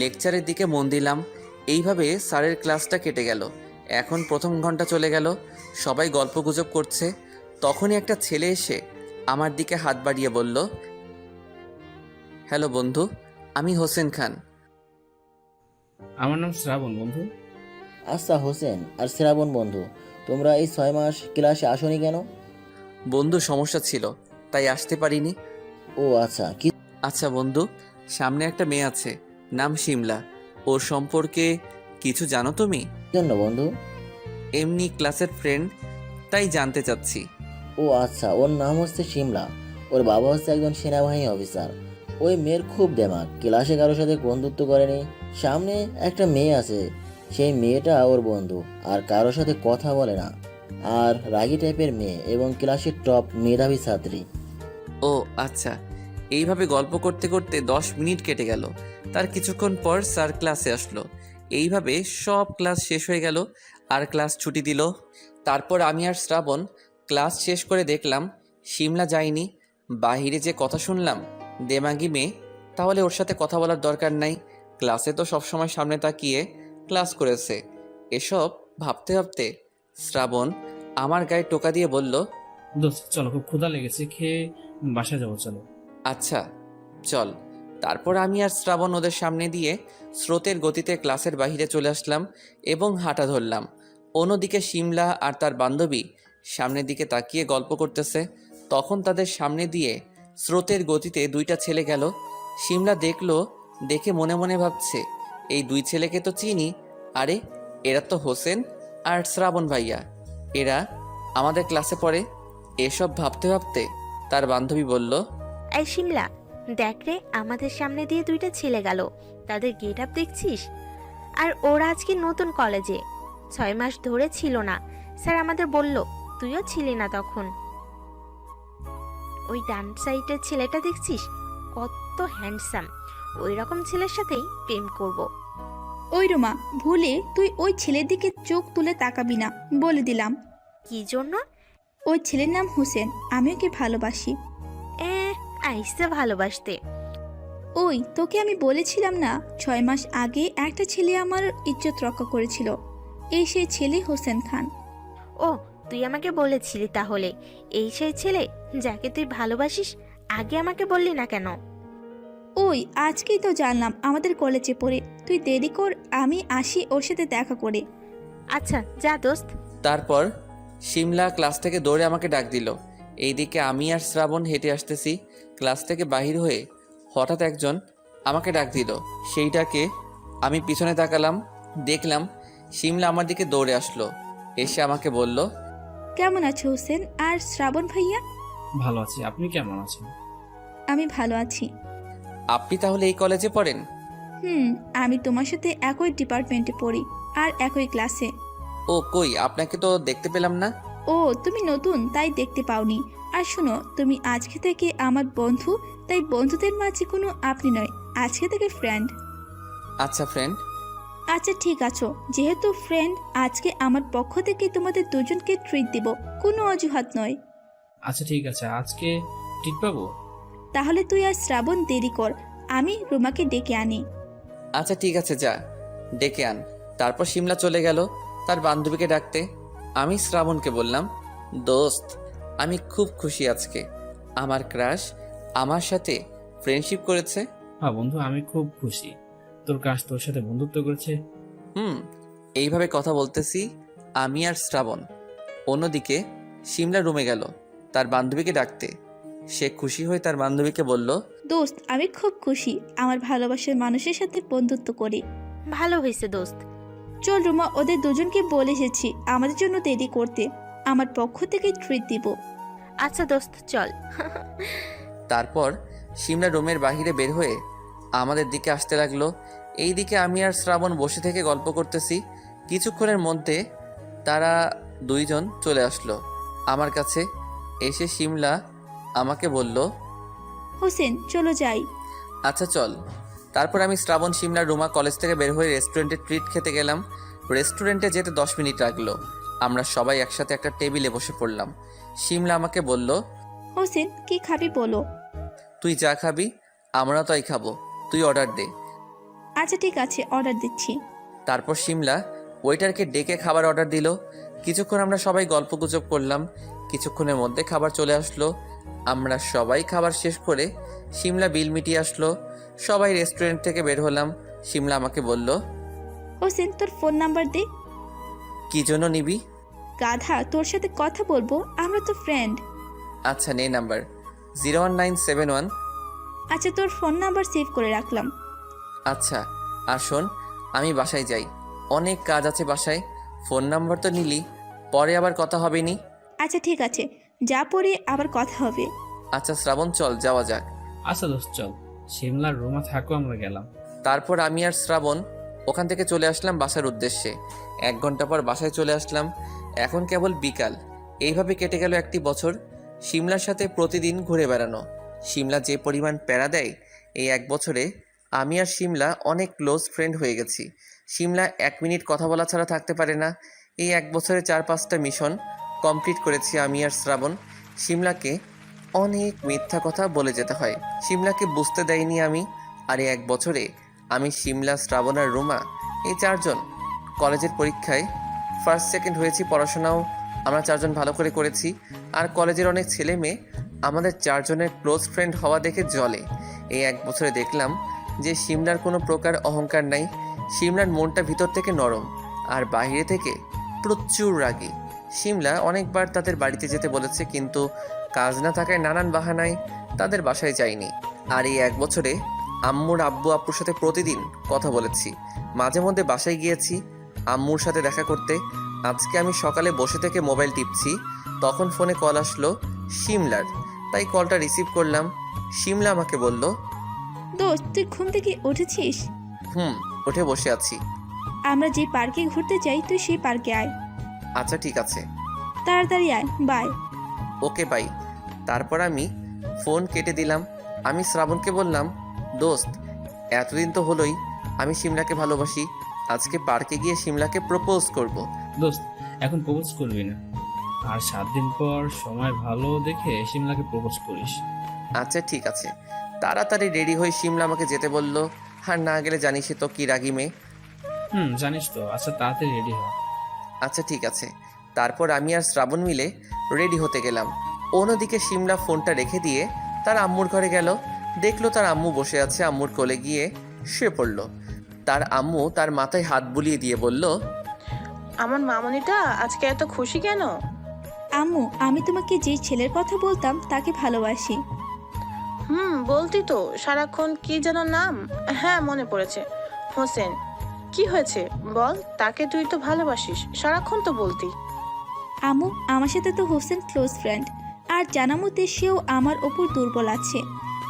লেকচারের দিকে মন দিলাম। এইভাবে স্যারের ক্লাসটা কেটে গেল। এখন প্রথম ঘন্টা চলে গেল। সবাই গল্পগুজব করছে। তখনই একটা ছেলে এসে আমার দিকে হাত বাড়িয়ে বলল, হ্যালো বন্ধু, আমি হোসেন খান। আমার নাম শ্রাবণ বন্ধু। আচ্ছা হোসেন আর শ্রাবণ বন্ধু, তোমরা এই 6 মাস ক্লাসে আসোনি কেন? বন্ধু সমস্যা ছিল তাই আসতে পারিনি। ও আচ্ছা, কি আচ্ছা বন্ধু, সামনে একটা মেয়ে আছে, নাম শিমলা। ওর সম্পর্কে কিছু জানো তুমি? জন্য বন্ধু? এমনি ক্লাসের ফ্রেন্ড, তাই জানতে চাচ্ছি। ও আচ্ছা, ওর নাম হচ্ছে শিমলা। ওর বাবা হচ্ছে একজন সেনাবাহিনী অফিসার। ওই মেয়ের খুব দেমাক, ক্লাসে কারোর সাথে বন্ধুত্ব করেনি। সামনে একটা মেয়ে আছে, সেই মেয়েটা ওর বন্ধু, আর কারোর সাথে কথা বলে না, আর রাগী টাইপের মেয়ে এবং ক্লাসের টপ মেধাবী ছাত্রী। ও আচ্ছা। এইভাবে গল্প করতে করতে 10 মিনিট কেটে গেল। তার কিছুক্ষণ পর স্যার ক্লাসে আসলো। এইভাবে সব ক্লাস শেষ হয়ে গেল আর ক্লাস ছুটি দিল। তারপর আমি আর শ্রাবণ ক্লাস শেষ করে দেখলাম শিমলা যায়নি। বাহিরে যে কথা শুনলাম, দেমাগি মেয়ে, তাহলে ওর সাথে কথা বলার দরকার নাই। ক্লাসে তো সবসময় সামনে তাকিয়ে ক্লাস করেছে। এসব ভাবতে ভাবতে শ্রাবণ আমার গায়ে টোকা দিয়ে বলল, দোস্ত চলো, খুব ক্ষুধা লেগেছে, খেয়ে বাসায় যাবো, চলো। আচ্ছা চল। তারপর আমি আর শ্রাবণ ওদের সামনে দিয়ে স্রোতের গতিতে ক্লাসের বাইরে চলে আসলাম এবং হাঁটা ধরলাম। অন্যদিকে শিমলা আর তার বান্ধবী সামনের দিকে তাকিয়ে গল্প করতেছে। তখন তাদের সামনে দিয়ে স্রোতের গতিতে দুইটা ছেলে গেল। শিমলা দেখলো, দেখে মনে মনে ভাবছে, এই দুই ছেলেকে তো চিনি। আরে এরা তো হোসেন আর শ্রাবণ ভাইয়া, এরা আমাদের ক্লাসে পড়ে। এসব ভাবতে ভাবতে তার বান্ধবী বলল, এই শিমলা, দেখ রে, আমাদের সামনে দিয়ে দুইটা ছেলে গেল, তাদের গেট আপ দেখছিস? আর ওরা আজকে নতুন কলেজে, 6 মাস ধরে ছিল না। স্যার আমাদের বলল, তুইও ছিলি না তখন। ওই ডান সাইডের ছেলেটা দেখছিস, কত হ্যান্ডসাম। ওই রকম ছেলের সাথেই প্রেম করব। ওই রোমা, ভুলে তুই ওই ছেলের দিকে চোখ তুলে তাকাবি না, বলে দিলাম। কি জন্য? ওই ছেলের নাম হোসেন, আমি ওকে ভালোবাসি। আইসে ভালোবাসতে। ওই তোকে আমি বলেছিলাম না, 6 মাস আগে একটা ছেলে আমার ইজ্জত রক্ষা করেছিল। এই সেই ছেলে হোসেন খান। ও, তুই আমাকে বলেছিলি তাহলে, এই সেই ছেলে যাকে তুই ভালোবাসিস। আগে আমাকে বললি না কেন? ওই আজকেই তো জানলাম আমাদের কলেজে পড়ে। তুই দেরি কর, আমি আসি ওর সাথে দেখা করে। আচ্ছা যা দোস্ত। তারপর শিমলা ক্লাস থেকে দৌড়ে আমাকে ডাক দিল। এইদিকে আমি আর শ্রাবণ হেঁটে আসতেছি। ক্লাস থেকে বাহির হয়ে হঠাৎ একজন আমাকে ডাক দিল। সেইটাকে আমি পিছনে তাকালাম, দেখলাম শিমলা আমার দিকে দৌড়ে আসলো। এসে আমাকে বলল, কেমন আছো হোসেন আর শ্রাবণ ভাইয়া? ভালো আছি, আপনি কেমন আছেন? আমি ভালো আছি। আপনি তাহলে এই কলেজে পড়েন? আমি তোমার সাথে একই ডিপার্টমেন্টে পড়ি আর একই ক্লাসে। ও কই, আপনাকে তো দেখতে পেলাম না। ও তুমি নতুন তাই দেখতে পাওনি। আর শোনো, তুমি আজকে থেকে আমার বন্ধু, তাই বন্ধুদের মাঝে কোনো আপনি নয়, আজকে থেকে ফ্রেন্ড। আচ্ছা ফ্রেন্ড। আচ্ছা ঠিক আছো, যেহেতু ফ্রেন্ড আজকে আমার পক্ষ থেকে তোমাদের দুজনকে ট্রিট দিব, কোনো অজুহাত নয়। আচ্ছা ঠিক আছে, আজকে ঠিক পাবো? তাহলে তুই আর শ্রাবণ দেরি কর, আমি রুমাকে ডেকে আনি। আচ্ছা ঠিক আছে, যা ডেকে আন। তারপর শিমলা চলে গেল তার বান্ধবীকে ডাকতে। আমি শ্রাবণকে বললাম, দোস্ত আমি খুব খুশি আজকে, আমার ক্রাশ আমার সাথে ফ্রেন্ডশিপ করেছে। হ্যাঁ বন্ধু, আমি খুব খুশি তোর কাজ তোর সাথে বন্ধুত্ব করেছে। এইভাবে কথা বলতেছি আমি আর শ্রাবণ। অন্যদিকে শিমলা রুমে গেল তার বান্ধবীকে ডাকতে। সে খুশি হয়ে তার বান্ধবীকে বলল, দোস্ত আমি খুব খুশি আমার ভালোবাসার মানুষের সাথে বন্ধুত্ব করি। ভালো হয়েছে দোস্ত। চল রুমা, ওদের দুজনকে বলে এসেছি আমাদের জন্য দেরি করতে, আমার পক্ষ থেকে ট্রিট দিব। আচ্ছা দোস্ত চল। তারপর শিমলা রুমের বাহিরে বের হয়ে আমাদের দিকে আসতে লাগলো। এইদিকে আমি আর শ্রাবণ বসে থেকে গল্প করতেছি। কিছুক্ষণের মধ্যে তারা দুইজন চলে আসলো আমার কাছে। এসে শিমলা আমাকে বলল, হোসেন চলো যাই। আচ্ছা চল। তারপর আমি শ্রাবণ, শিমলা, রুমা কলেজ থেকে বের হয়ে রেস্টুরেন্টে ট্রিট খেতে গেলাম। রেস্টুরেন্টে যেতে 10 মিনিট লাগলো। আমরা সবাই একসাথে একটা টেবিলে বসে পড়লাম। শিমলা আমাকে বলল, হোসেন কি খাবি বলো? তুই যা খাবি আমরা তাই খাবো, তুই অর্ডার দে। আচ্ছা ঠিক আছে, অর্ডার দিচ্ছি। তারপর শিমলা ওয়েটারকে ডেকে খাবার অর্ডার দিল। কিছুক্ষণ আমরা সবাই গল্পগুজব করলাম। কিছুক্ষণের মধ্যে খাবার চলে আসলো। আমরা সবাই খাবার শেষ করে শিমলা বিল মিটিয়ে আসলো। সবাই রেস্টুরেন্ট থেকে বের হলাম। শিমলা আমাকে বলল, হোসেন তোর ফোন নাম্বার দে। কি জন্য নিবি? গাধা, তোর সাথে কথা বলবো, আমরা তো ফ্রেন্ড। আচ্ছা নে নাম্বার 01971। আচ্ছা তোর ফোন নাম্বার সেভ করে রাখলাম। আচ্ছা আর শোন, আমি বাসায় যাই, অনেক কাজ আছে বাসায়। ফোন নাম্বার তো নিলি, পরে আবার কথা হবে নি। আচ্ছা ঠিক আছে, যা পরে আবার কথা হবে। আচ্ছা শ্রাবণ চল যাওয়া যাক। আচ্ছা দোস্ত চল, শিমলার রুমা থাকো, আমরা গেলাম। তারপর আমি আর শ্রাবণ ওখান থেকে চলে আসলাম বাসার উদ্দেশ্যে। 1 ঘন্টা পর বাসায় চলে আসলাম। এখন কেবল বিকাল। এইভাবে কেটে গেল একটি বছর। শিমলার সাথে প্রতিদিন ঘুরে বেড়ানো। শিমলা যে পরিমাণ প্যারা দেয়, এই 1 বছরে আমি আর শিমলা অনেক ক্লোজ ফ্রেন্ড হয়ে গেছি। শিমলা 1 মিনিট কথা বলা ছাড়া থাকতে পারে না। এই 1 বছরে 4-5টা মিশন কমপ্লিট করেছি আমি আর শ্রাবণ। শিমলাকে অনেক মিথ্যা কথা বলে যেতে হয়, শিমলাকে বুঝতে দেয়নি আমি। আর এই 1 বছরে আমি, শিমলা, শ্রাবণ আর রুমা এই 4 জন কলেজের পরীক্ষায় ফার্স্ট সেকেন্ড হয়েছি। পড়াশোনাও আমরা 4 জন ভালো করে করেছি। আর কলেজের অনেক ছেলে মেয়ে আমাদের 4 জনের ক্লোজ ফ্রেন্ড হওয়া দেখে জ্বলে। এই 1 বছরে দেখলাম যে শিমলার কোনো প্রকার অহংকার নাই। শিমলার মনটা ভিতর থেকে নরম আর বাইরে থেকে প্রচুর রাগী। শিমলা অনেকবার তাদের বাড়িতে যেতে বলেছে, কিন্তু কাজ না থাকায় নানান বাহানায় তাদের বাসায় যায়নি। আর এই 1 বছরে আম্মুর আব্বু আপুর সাথে প্রতিদিন কথা বলেছি। মাঝে মধ্যে বাসায় গিয়েছি আম্মুর সাথে দেখা করতে। আজকে আমি সকালে বসে থেকে মোবাইল টিপছি, তখন ফোনে কল আসলো শিমলার। তাই কলটা রিসিভ করলাম। শিমলা আমাকে বলল, দোস্ত তুই ঘুম থেকে উঠেছিস? উঠে বসে আছি। আমরা যে পার্কে ঘুরতে যাই তুই সেই পার্কে আয়। আচ্ছা ঠিক আছে। তাড়াতাড়ি আয়, বাই। Okay bye. তারপর আমি ফোন কেটে দিলাম। আমি শ্রাবণকে বললাম, দোস্ত এতদিন তো হলোই আমি শিমলাকে ভালোবাসি, আজকে পার্কে গিয়ে শিমলাকে প্রপোজ করব। দোস্ত এখন প্রপোজ করবি না, আর 7 দিন পর সময় ভালো দেখে শিমলাকে প্রপোজ করিস। আচ্ছা ঠিক আছে। তাড়াতাড়ি রেডি হয়ে শিমলা আমাকে যেতে বলল। আর না গেলে জানিসই তো কি রাগি মেয়ে। জানিস তো। আচ্ছা তাড়াতাড়ি রেডি হ। আচ্ছা ঠিক আছে। তারপর আমি আর শ্রাবণ মিলে রেডি হতে গেলাম। অন্যদিকে শিমলা ফোনটা রেখে দিয়ে তার আম্মুর ঘরে গেল। দেখলো তার আম্মু বসে আছে, আম্মুর কোলে গিয়ে শুয়ে পড়ল। তার আম্মু তার মাথায় হাত বুলিয়ে দিয়ে বলল, আমার মামনিটা আজকে এত খুশি কেন? আম্মু, আমি তোমাকে যেই ছেলের কথা বলতাম তাকে ভালোবাসি। বলতি তো সারাক্ষণ, কি যেন নাম? হ্যাঁ, মনে পড়েছে, হোসেন। কি হয়েছে বল, তাকে তুই তো ভালোবাসিস, সারাক্ষণ তো বলতি। আম্মু, আমার সাথে তো হোসেন ক্লোজ ফ্রেন্ড, আর জানা মতে সেও আমার ওপর দুর্বল আছে।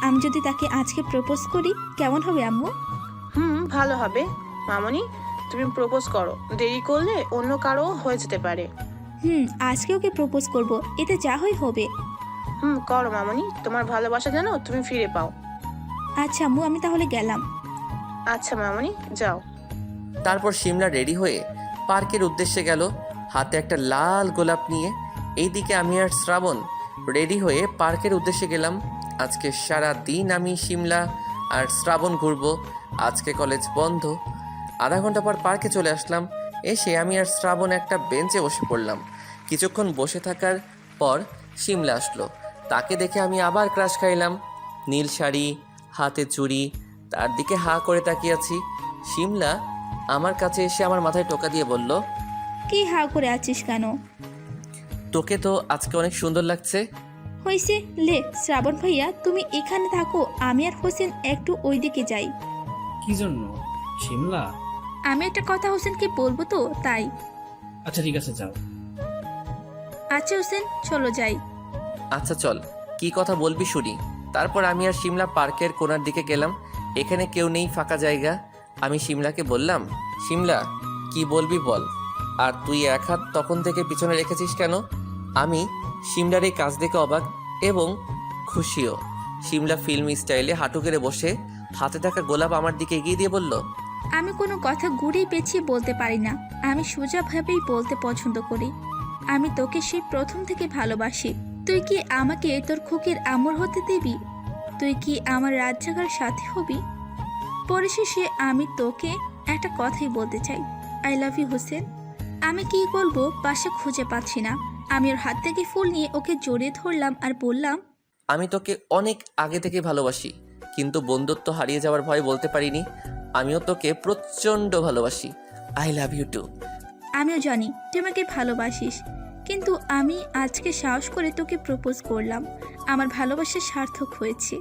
আমি যদি তাকে আজকে প্রপোজ করি কেমন হবে আম্মু? ভালো হবে মামনি, তুমি প্রপোজ করো, দেরি করলে অন্য কারো হয়ে যেতে পারে। আজকে ওকে প্রপোজ করব, এতে যা হয় হবে। করো মামনি, তোমার ভালোবাসা যেন তুমি ফিরে পাও। আচ্ছা আম্মু, আমি তাহলে গেলাম। আচ্ছা মামনি, যাও। তারপর শিমলা রেডি হয়ে পার্কের উদ্দেশ্যে গেল, হাতে একটা লাল গোলাপ নিয়ে। এইদিকে আমি আর শ্রাবণ রেডি হয়ে পার্কের উদ্দেশ্যে গেলাম। আজকে সারা দিন আমি শিমলা আর শ্রাবণ ঘুরবো। আজকে কলেজ বন্ধ। আধা ঘন্টা পর পার্কে চলে আসলাম। এসে আমি আর শ্রাবণ একটা বেঞ্চে বসে পড়লাম। কিছুক্ষণ বসে থাকার পর শিমলা আসলো। তাকে দেখে আমি আবার ক্রাশ খাইলাম। নীল শাড়ি, হাতে চুড়ি, তার দিকে হা করে তাকিয়ে আছি। শিমলা আমার কাছে এসে আমার মাথায় টোকা দিয়ে বলল, কি হা করে আছিস কেন? তোকে তো আজকে অনেক সুন্দর লাগছে। হয়েছে, লে শ্রাবণ ভাইয়া, তুমি এখানে থাকো, আমি আর হোসেন একটু ওইদিকে যাই। কি জন্য শিমলা? আমি একটা কথা হোসেনকে বলবো তো, তাই। আচ্ছা ঠিক আছে, যাও। আচ্ছা হোসেন, চলো যাই। আচ্ছা চল, কি কথা বলবি শুনি। তারপর আমি আর শিমলা পার্কের কোণার দিকে গেলাম। এখানে কেউ নেই, ফাঁকা জায়গা। আমি শিমলাকে বললাম, শিমলা কি বলবি বল। আর তুই এক হাত তখন থেকে পিছনে রেখেছিস কেন? আমি শিমলার এই কাজ দেখে অবাক এবং খুশিও। শিমলা ফিল্মি স্টাইলে হাঁটু গেড়ে বসে হাতে থাকা গোলাপ আমার দিকে এগিয়ে দিয়ে বলল, আমি কোনো কথা ঘুরিয়ে পেঁচিয়ে বলতে পারি না, আমি সোজাভাবেই বলতে পছন্দ করি। আমি তোকে সেই প্রথম থেকে ভালোবাসি। তুই কি আমাকে তোর খুকির আমর হতে দিবি? তুই কি আমার রাত জাগার সাথে হবি? পরিশেষে আমি তোকে একটা কথাই বলতে চাই, আই লাভ ইউ হোসেন। আমি কি বলবো পাশে খুঁজে পাচ্ছি না। আমি ওর হাত থেকে ফুল নিয়ে ওকে জড়িয়ে ধরলাম আর বললাম, আমি তোকে অনেক আগে থেকে ভালোবাসি, কিন্তু বন্ধুত্ব হারিয়ে যাওয়ার ভয় বলতে পারিনি। আমিও তোকে প্রচণ্ড ভালোবাসি। I love you too. আমিও জানি তুই আমাকে ভালোবাসিস, কিন্তু আমি আজকে সাহস করে তোকে প্রপোজ করলাম। আমার ভালোবাসা সার্থক হয়েছে।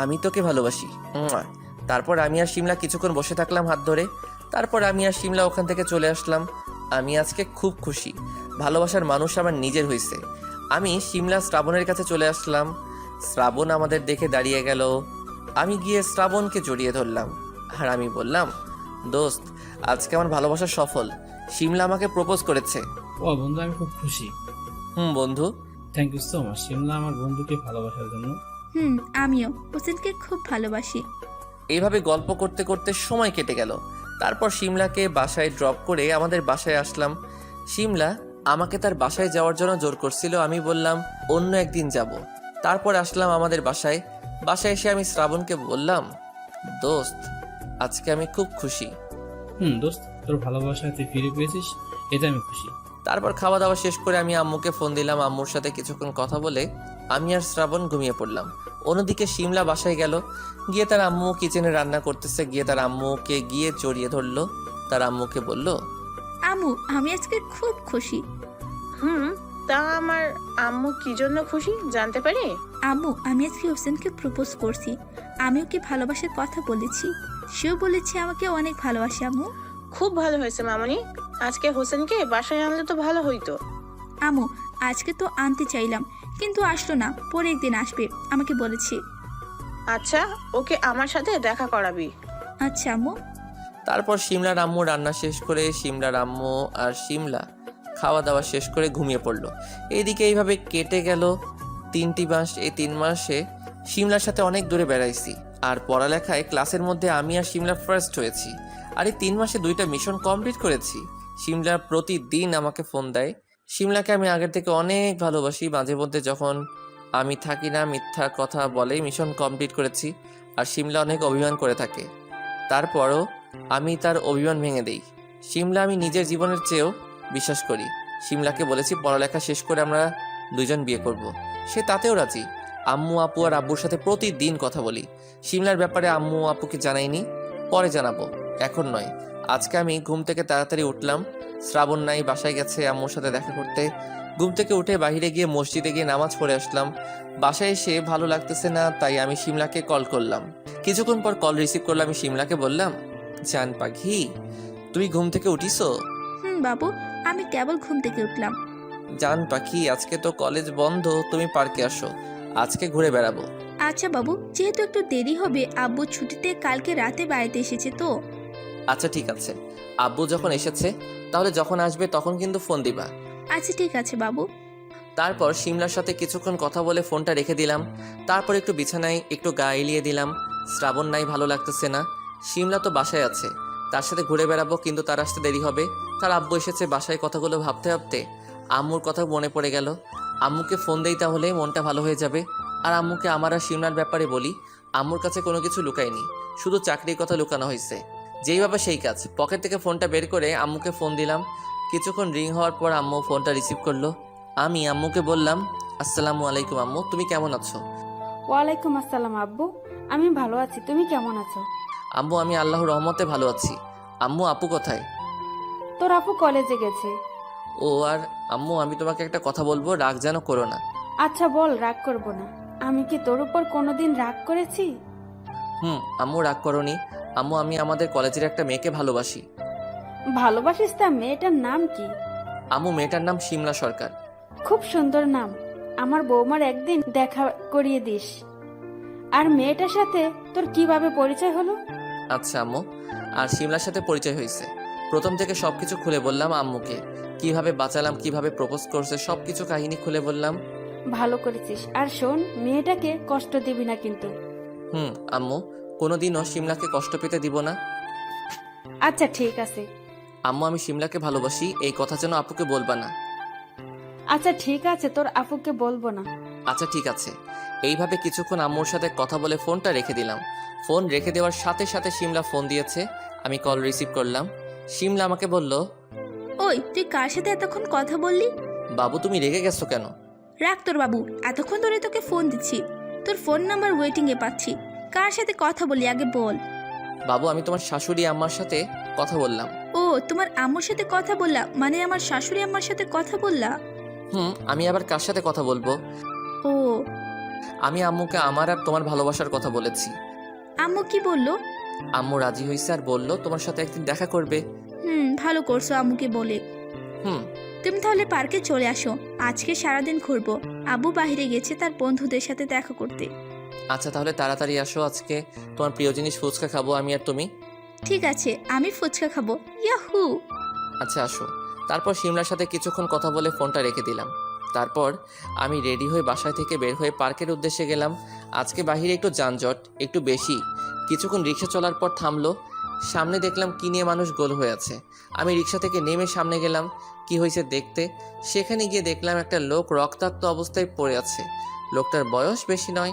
আমি তোকে ভালোবাসি। তারপর আমি আর শিমলা কিছুক্ষণ বসে থাকলাম হাত ধরে। তারপর আমি আর শিমলা ওখান থেকে চলে আসলাম। আমি আজকে খুব খুশি, ভালোবাসার মানুষ আমার নিজের হয়েছে। আমি শিমলা শ্রাবণের কাছে চলে আসলাম। শ্রাবণ আমাদের দেখে দাঁড়িয়ে গেল। আমি গিয়ে শ্রাবণকে জড়িয়ে ধরলাম আর আমি বললাম, দোস্ত আজকে আমার ভালোবাসা সফল, শিমলা আমাকে প্রপোজ করেছে। ও বন্ধু, আমি খুব খুশি। বন্ধু, thank you so much Shimla, আমার বন্ধুকে ভালোবাসার জন্য। আমিও হোসেনকে খুব ভালোবাসি। এইভাবে গল্প করতে করতে সময় কেটে গেল। তারপর শিমলাকে বাসায় ড্রপ করে আমাদের বাসায় আসলাম। শিমলা আমাকে তার বাসায় যাওয়ার জন্য জোর করছিল। আমি বললাম অন্য একদিন যাব। তারপর আসলাম আমাদের বাসায়। বাসায় এসে আমি শ্রাবণকে বললাম, দোস্ত আজকে আমি খুব খুশি। দোস্ত, তোর ভালোবাসা তুই ফিরে পেয়েছিস, এতে আমি খুশি। তারপর খাওয়া দাওয়া শেষ করে আমি আম্মুকে ফোন দিলাম। আম্মুর সাথে কিছুক্ষণ কথা বলে আমি আর শ্রাবণ ঘুমিয়ে পড়লাম। অন্যদিকে শিমলা বাসায় গেল। গিয়ে তার আম্মু কিচেনে রান্না করতেছে। গিয়ে তার আম্মুকে গিয়ে জড়িয়ে ধরলো। তার আম্মুকে বলল, আম্মু, আমি আজকে খুব খুশি। তা আমার আম্মু কি জন্য খুশি জানতে পারি? আম্মু, আমি আজকে হোসেনকে প্রপোজ করছি। আমি ওকে ভালোবাসার কথা বলেছি, সেও বলেছে আমাকে অনেক ভালোবাসে। আম্মু, খুব ভালো হয়েছে মামনি, আজকে হোসেনকে বাসায় আনলে তো ভালো হইতো। আম্মু, আজকে তো আনতে চাইলাম, কিন্তু আসলো না, পরে একদিন আসবে আমাকে বলেছে। আচ্ছা, ওকে আমার সাথে দেখা করাবি। আচ্ছা আম্মু। তারপর শিমলার আম্মু রান্না শেষ করে শিমলার আম্মু আর শিমলা খাওয়া দাওয়া শেষ করে ঘুমিয়ে পড়লো। এইদিকে এইভাবে কেটে গেল 3টি মাস। এই 3 মাসে শিমলার সাথে অনেক দূরে বেড়াইছি। আর পড়ালেখায় ক্লাসের মধ্যে আমি আর শিমলা ফার্স্ট হয়েছি। আর এই 3 মাসে 2টা মিশন কমপ্লিট করেছি। শিমলা প্রতিদিন আমাকে ফোন দেয়। শিমলাকে আমি আগের থেকে অনেক ভালোবাসি। মাঝে মধ্যে যখন আমি থাকি না, মিথ্যা কথা বলে মিশন কমপ্লিট করেছি। আর শিমলা অনেক অভিমান করে থাকে, তারপরও আমি তার অভিমান ভেঙে দেই। শিমলা আমি নিজের জীবনের চেয়েও বিশ্বাস করি। শিমলাকে বলেছি পড়ালেখা শেষ করে আমরা 2জন বিয়ে করব। সে তাতেও রাজি। আম্মু আপু আর আব্বুর সাথে প্রতিদিন কথা বলি। শিমলার ব্যাপারে আম্মু আপুকে জানাইনি, পরে জানাবো, এখন নয়। আজকে আমি ঘুম থেকে তাড়াতাড়ি উঠলাম। শ্রাবণ নাই, বাসায় গেছে আম্মুর সাথে দেখা করতে। ঘুম থেকে উঠে বাইরে গিয়ে মসজিদে গিয়ে নামাজ পড়ে আসলাম। বাসায় এসে ভালো লাগতেছে না, তাই আমি শিমলাকে কল করলাম। কিছুক্ষণ পর কল রিসিভ করলাম। আমি শিমলাকে বললাম, জান পাখি, তুমি ঘুম থেকে উঠিছো? বাবু, আমি কেবল ঘুম থেকে উঠলাম। জান পাখি, আজকে তো কলেজ বন্ধ, তুমি পার্কে আসো, আজকে ঘুরে বেড়াবো। আচ্ছা বাবু, যেহেতু একটু দেরি হবে, আব্বু ছুটিতে কালকে রাতে বাড়িতে এসেছে তো। আচ্ছা ঠিক আছে, আব্বু যখন এসেছে তাহলে যখন আসবে তখন কিন্তু ফোন দিবা। আচ্ছা ঠিক আছে বাবু। তারপর শিমলার সাথে কিছুক্ষণ কথা বলে ফোনটা রেখে দিলাম। তারপর একটু বিছানায় একটু গা এলিয়ে দিলাম। শ্রাবণ নাই, ভালো লাগতেছে না। শিমলা তো বাসায় আছে, তার সাথে ঘুরে বেড়াবো, কিন্তু তার আসতে দেরি হবে। তার আব্বু এসেছে। বাসায় কথাগুলো ভাবতে ভাবতে আম্মুর কথা মনে পড়ে গেল। আম্মুকে ফোন দেই, তাহলে মনটা ভালো হয়ে যাবে। আর আম্মুকে আমার আর শিমলার ব্যাপারে বলি। আম্মুর কাছে কোনো কিছু লুকায়নি, শুধু চাকরির কথা লুকানো হয়েছে। যেই ভাবে সেই কাজ। পকেট থেকে ফোনটা বের করে আম্মুকে ফোন দিলাম। কিছুক্ষণ রিং হওয়ার পর আম্মু ফোনটা রিসিভ করলো। আমি আম্মুকে বললাম, আসসালামু আলাইকুম আম্মু, তুমি কেমন আছো? ওয়ালাইকুম আসসালাম আব্বু, আমি ভালো আছি, তুমি কেমন আছো? আম্মু, আমি আল্লাহর রহমতে ভালো আছি। আম্মু, আপু কোথায়? তোর আপু কলেজে গেছে। ও, আর আম্মু, আমি তোমাকে একটা কথা বলবো, রাগ যেন করো না। আচ্ছা বল, রাগ করবো না। আমি কি তোর উপর কোনোদিন রাগ করেছি? আম্মু, রাগ করোনি। আম্মু, আমি আমাদের কলেজের একটা মেয়েকে ভালোবাসি। ভালোবাসিস? তা মেয়েটার নাম কি? আম্মু, মেয়েটার নাম শিমলা সরকার। খুব সুন্দর নাম। আমার বৌমার একদিন দেখা করিয়ে দিস। আর মেয়েটার সাথে তোর কিভাবে পরিচয় হলো? আচ্ছা আম্মু, আর শিমলার সাথে পরিচয় হয়েছে। প্রথম থেকে সবকিছু খুলে বললাম আম্মুকে, কিভাবে বাঁচালাম, কিভাবে প্রপোজ করছে, সবকিছু কাহিনী খুলে বললাম। ভালো করেছিস। আর শোন, মেয়েটাকে কষ্ট দিবি না কিন্তু। আম্মু, কোনোদিনও শিমলাকে কষ্ট পেতে দিব না। আচ্ছা ঠিক আছে। আম্মু, আমি শিমলাকে ভালোবাসি, এই কথা যেন আপুকে বলবা না। আচ্ছা ঠিক আছে, তোর আপুকে বলবো না। আচ্ছা ঠিক আছে। এইভাবে কিছুক্ষণ আম্মুর সাথে কথা বলে ফোনটা রেখে দিলাম। ফোন রেখে দেওয়ার সাথে সাথে শিমলা ফোন দিয়েছে। আমি কল রিসিভ করলাম। শিমলা আমাকে বলল, ওই, তুই কার সাথে এতক্ষণ কথা বললি? বাবু, তুমি রেগে গেছো কেন? রাখ তোর বাবু, এতক্ষণ ধরে তোকে ফোন দিচ্ছি, তোর ফোন নাম্বার ওয়েটিংয়ে পাচ্ছি। কার সাথে কথা বলি আগে বল। বাবু, আমি তোমার শাশুড়ি আম্মার সাথে কথা বললাম। ও, তোমার আম্মুর সাথে কথা বললা? মানে আমার শাশুড়ি আম্মার সাথে কথা বললা? আমি আবার কার সাথে কথা বলবো? ও, আমি আম্মুকে আমার আর তোমার ভালোবাসার কথা বলেছি। আম্মু কি বললো? আম্মু রাজি হয়েছে আর বলল তোমার সাথে একদিন দেখা করবে। ভালো করছো আম্মুকে বলে। হুম তুমি তাহলে পার্কে চলে আসো, আজকে সারাদিন ঘুরবো। আব্বু বাইরে গেছে তার বন্ধুদের সাথে দেখা করতে। আচ্ছা, তাহলে তাড়াতাড়ি আসো, আজকে তোমার প্রিয় জিনিস ফুচকা খাবো আমি আর তুমি। ঠিক আছে, আমি ফুচকা খাবো। ইয়াহু। আচ্ছা আসো। তারপর শিমলার সাথে কিছুক্ষণ কথা বলে ফোনটা রেখে দিলাম। তারপর আমি রেডি হয়ে বাসায় থেকে বের হয়ে পার্কের উদ্দেশ্যে গেলাম। আজকে বাহিরে একটু যানজট একটু বেশি। কিছুক্ষণ রিক্সা চলার পর থামলো। সামনে দেখলাম কি নিয়ে মানুষ গোল হয়ে আছে। আমি রিক্সা থেকে নেমে সামনে গেলাম কি হয়েছে দেখতে। সেখানে গিয়ে দেখলাম একটা লোক রক্তাক্ত অবস্থায় পড়ে আছে। লোকটার বয়স বেশি নয়।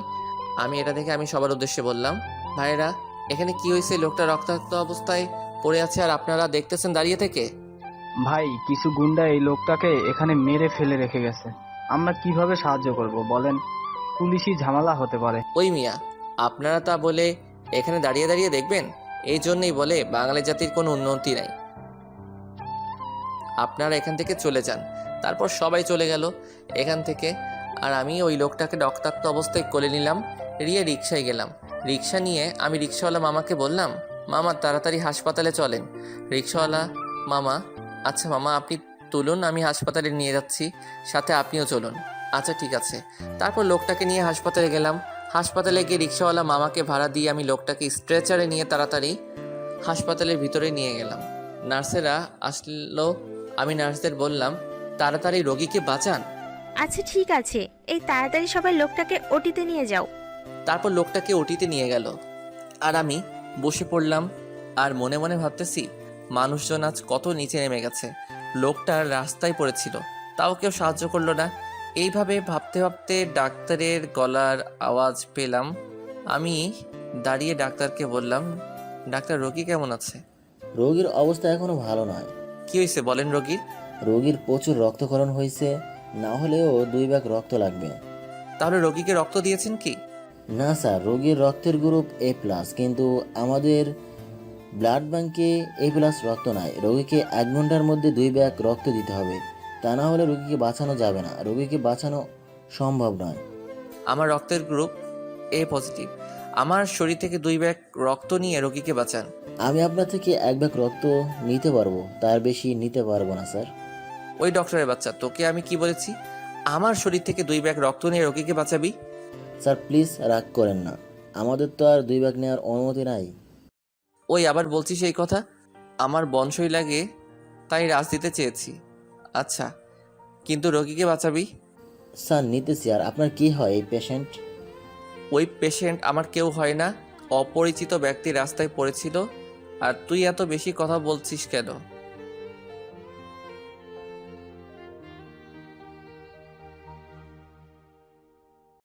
আমি এটা দেখে আমি সবার উদ্দেশ্যে বললাম, ভাইরা, এখানে কি হয়েছে? লোকটা রক্তাক্ত অবস্থায় পড়ে আছে আর আপনারা দেখতেছেন দাঁড়িয়ে থেকে? ভাই, কিছু গুন্ডা এই লোকটাকে এখানে মেরে ফেলে রেখে গেছে। আমরা কিভাবে সাহায্য করব বলেন? পুলিশি ঝামেলা হতে পারে। ওই মিয়া, আপনারা তা বলে এখানে দাঁড়িয়ে দাঁড়িয়ে দেখবেন? এই জন্যই বলে বাঙালি জাতির কোনো উন্নতি নাই। আপনারা এখান থেকে চলে যান। তারপর সবাই চলে গেল এখান থেকে। আর আমি ওই লোকটাকে রক্তাক্ত অবস্থায় কোলে নিলাম, নিয়ে রিক্সায় গেলাম। রিক্সা নিয়ে আমি রিক্সাওয়ালা মামাকে বললাম, মামা তাড়াতাড়ি হাসপাতালে চলেন। রিক্সাওয়ালা মামা, আচ্ছা মামা আপনি তুলুন, আমি হাসপাতালে নিয়ে যাচ্ছি, সাথে আপনিও চলুন। আচ্ছা ঠিক আছে। তারপর লোকটাকে নিয়ে হাসপাতালে গেলাম। হাসপাতালে গিয়ে রিক্সাওয়ালা মামাকে ভাড়া দিয়ে আমি লোকটাকে স্ট্রেচারে নিয়ে তাড়াতাড়ি হাসপাতালের ভিতরে নিয়ে গেলাম। নার্সেরা আসলো। আমি নার্সদের বললাম, তাড়াতাড়ি রোগীকে বাঁচান। আচ্ছা ঠিক আছে, এই তাড়াতাড়ি সবাই লোকটাকে ওটিতে নিয়ে যাও। তারপর লোকটাকে ওটিতে নিয়ে গেল আর আমি বসে পড়লাম আর মনে মনে ভাবতেছি, মানুষজন আজ কত নিচে নেমে গেছে। লোকটা রাস্তায় পড়েছিল, তাও কেউ সাহায্য করলো না। এইভাবে ভাবতে ভাবতে ডাক্তারের গলার আওয়াজ পেলাম। আমি দাঁড়িয়ে ডাক্তারকে বললাম, ডাক্তার, রোগী কেমন আছে? রোগীর অবস্থা এখনো ভালো নয়। কি হয়েছে বলেন? রোগীর প্রচুর রক্তক্ষরণ হয়েছে, না হলেও 2 ব্যাগ রক্ত লাগবে। তাহলে রোগীকে রক্ত দিয়েছেন কি? না স্যার, রোগীর রক্তের গ্রুপ A+, কিন্তু আমাদের ব্লাড ব্যাংকে A+ রক্ত নাই, রোগীকে 1 ঘন্টার মধ্যে 2 ব্যাগ রক্ত দিতে হবে, তা না হলে রোগীকে বাঁচানো যাবে না, রোগীকে বাঁচানো সম্ভব নয়। আমার রক্তের গ্রুপ A পজিটিভ। আমার শরীর থেকে 2 ব্যাগ রক্ত নিয়ে রোগীকে বাঁচান। আমি আপনার থেকে 1 ব্যাগ রক্ত নিতে পারবো, তার বেশি নিতে পারবো না স্যার। ওই ডক্টরের বাচ্চা, তোকে আমি কি বলেছি? আমার শরীর থেকে 2 ব্যাগ রক্ত নিয়ে রোগীকে বাঁচাবি? স্যার প্লিজ রাগ করেন না, আমাদের তো আর 2 ব্যাগ নেওয়ার অনুমতি নাই। ওই আবার বলছিস এই কথা? আমার বংশই লাগে তাই রাজ দিতে চেয়েছি। আচ্ছা, কিন্তু রোগীকে বাঁচাবি? স্যার নিতেছি। আর আপনার কি হয় এই পেশেন্ট? ওই পেশেন্ট আমার কেউ হয় না, অপরিচিত ব্যক্তি রাস্তায় পড়েছিল। আর তুই এত বেশি কথা বলছিস কেন?